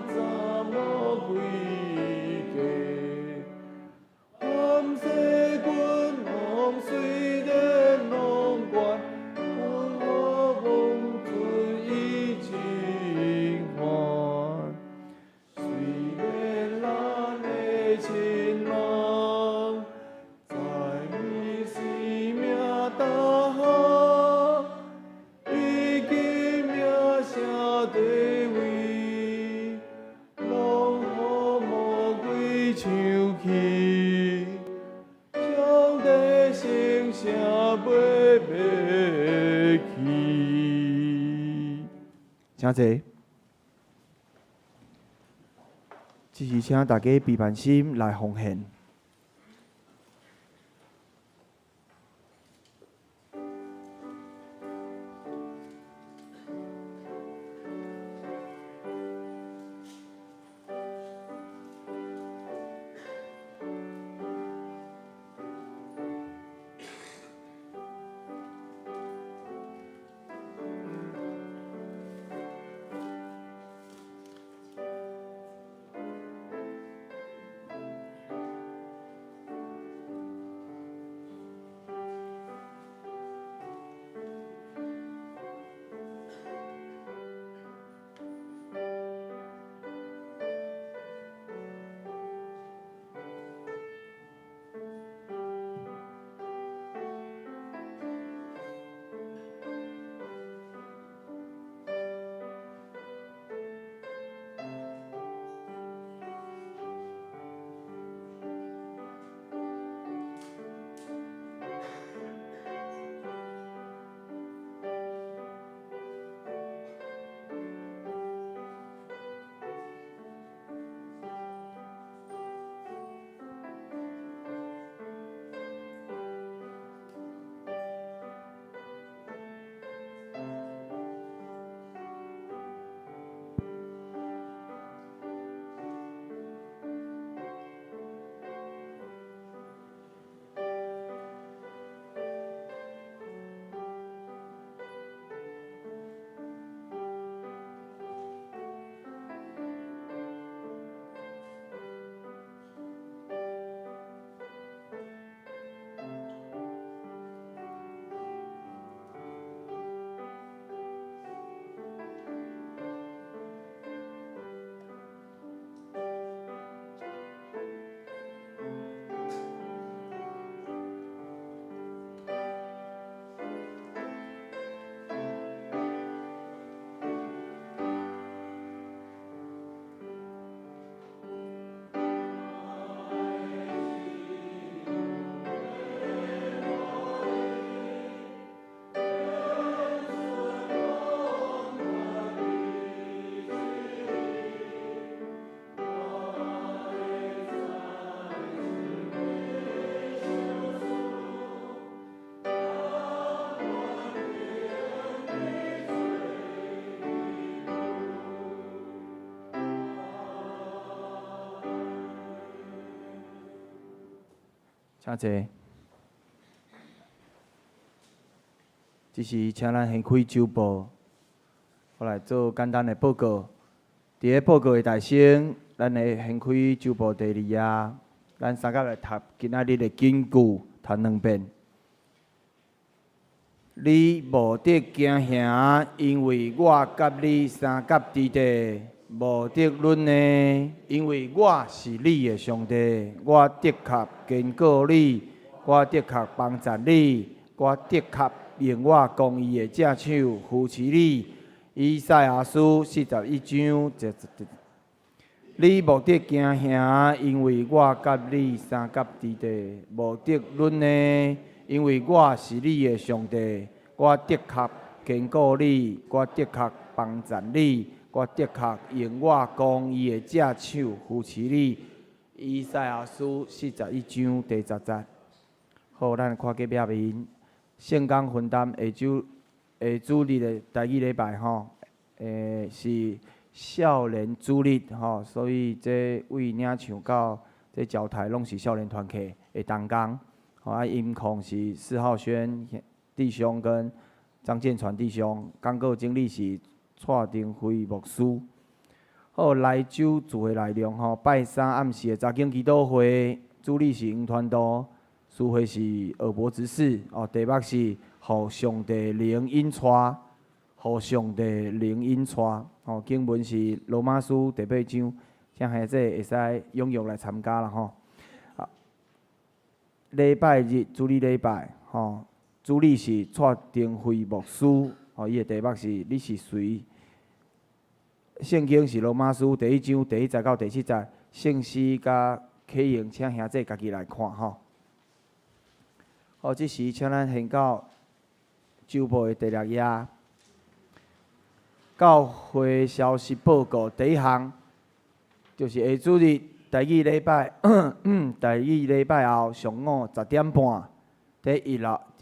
怎么归家？暗世君王虽然龙冠，我望出伊情愿。虽然咱的亲人，在你生命大下，已经名声地位，拢予魔鬼抢去，上帝声声袂灭去。请坐。这是请大家备办心来奉献。请坐。这是请咱先开周报，我来做简单的报告。伫个报告的大声，咱会先开周报第2页，咱三甲来读今仔日的金句，读2遍。你无得惊吓，因为我甲你三甲伫地；无得论呢，因为我是你的上帝。我的确坚固你，我的确帮助你，我的确用我公义的正手扶持你。以赛亚书41章你无得惊吓，因为我甲你三甲伫地；无得论呢，因为我是你的上帝。我的确坚固你，我的确帮助你，我的确用我公义的正手扶持你。以赛亚书41章第10节。好，咱看隔壁面，圣工分担下主日的第2礼拜吼，是少年主日吼，所以这为领唱到这交台拢是少年团契的同工。吼啊，音控是4号轩弟兄跟张建传弟兄，广告经理是蔡丁辉牧师。好，来酒聚会内容吼，拜三暗时的查经祈祷会，主理是黄传道，司会是二伯执事，题目是互上帝灵引带，互上帝灵引带。经文是罗马书第8章，请孩子会使踊跃来参加啦吼。礼拜日主日礼拜吼。主理是蔡丁辉牧师，伊的题目是你是谁？圣经是罗马书第1章第1节到第7节，圣诗甲启用，请兄弟家己来看吼。好，这时请咱先到周报的第6页，教会消息报告第1项，就是下主日第2礼拜，第2礼拜后上午10点半，第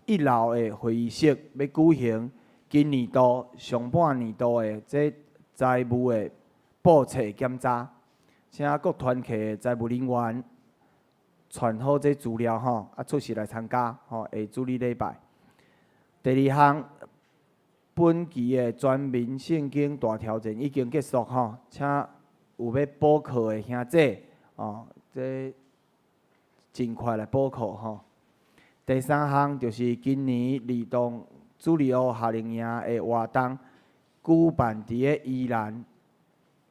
1楼的会议室要举行今年度上半年度的这财务的报册检查，请各团契的财务人员传好这资料吼，出席来参加吼。下主日礼拜。第2项，本期的全民圣经大挑战已经结束吼，请有要补课的兄弟这尽快来补课吼。第3项就是今年儿童主日学夏令营的活动，举办伫个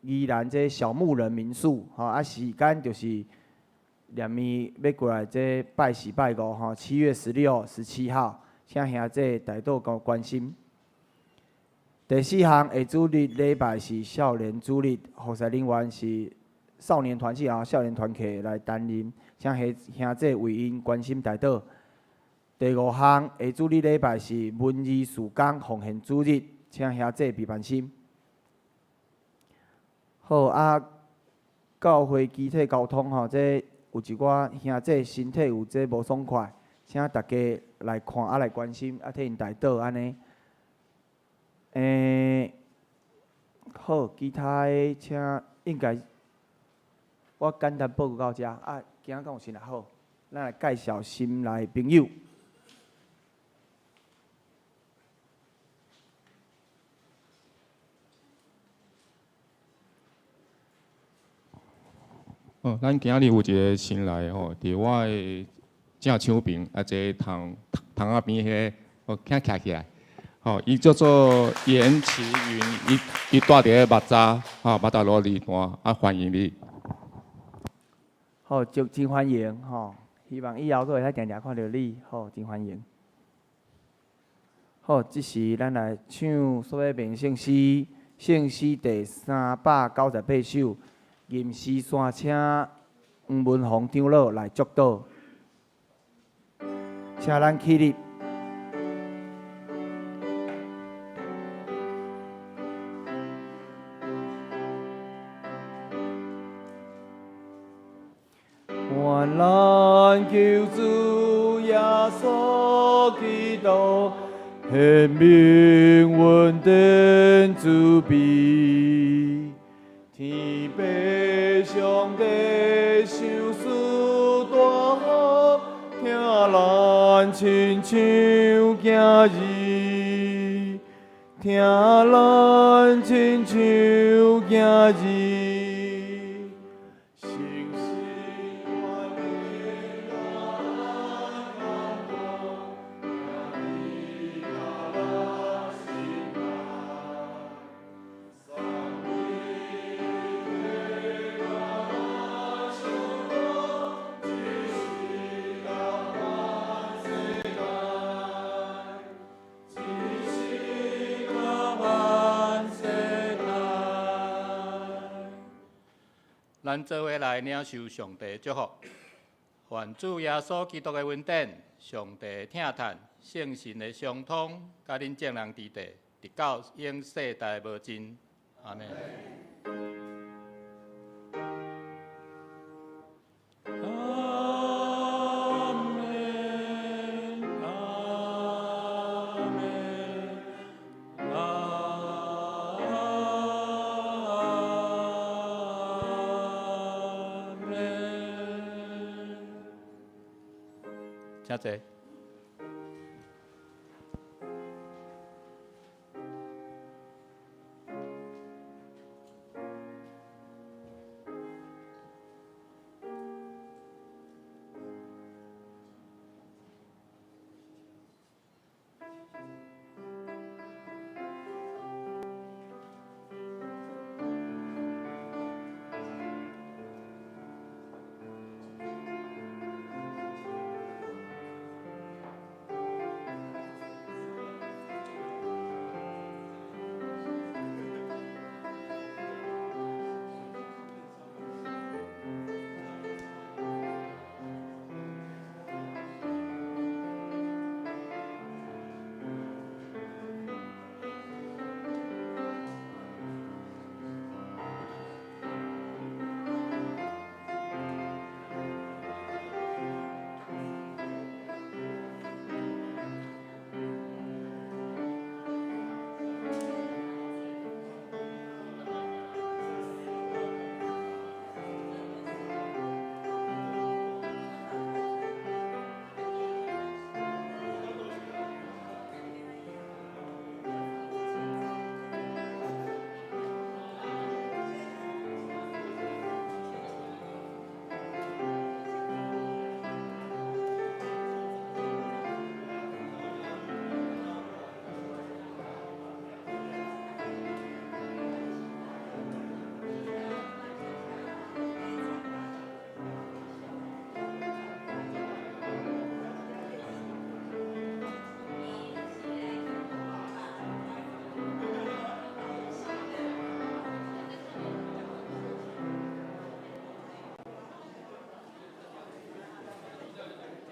宜兰这小牧人民宿时间就是连面要过来这拜4拜57月16、17号，请兄弟大多关心。第4项下主日礼拜是少年主日，服侍人员是少年团体少年团契来担任，请兄弟为因关心大多。第5项下主日礼拜是文艺事工奉献主日，请兄弟备办心。好教会集体交通这有一寡兄弟身体有这无爽快，请大家来看来关心替因代祷安尼。好，其他的请应该我简单报告到这今仔讲有啥好，咱来介绍新来的朋友。咱今日有一个新来吼，伫我的正手边这窗仔边遐，徛起来。伊叫做严启云，伊住伫个木栅，木栅路2段，欢迎你。好，真欢迎希望以后佫会使定定看到你，真欢迎。好，这时咱来唱所谓名圣诗，圣诗第398首。吟诗山请黄文宏长老来祝祷，请咱起立。愿咱救主耶稣基督显明稳定慈悲。天父上帝受事大好，听咱亲像今日，听咱亲像今日，诚心欢迎咱感动，你甲咱心内，三位天甲咱相共，一时甲万世界，一时甲万世界。咱做伙来领受上帝祝福，愿主耶稣基督的恩典、上帝听叹、圣神的相通，甲恁众人伫地，直到永世代无尽。阿门。请坐。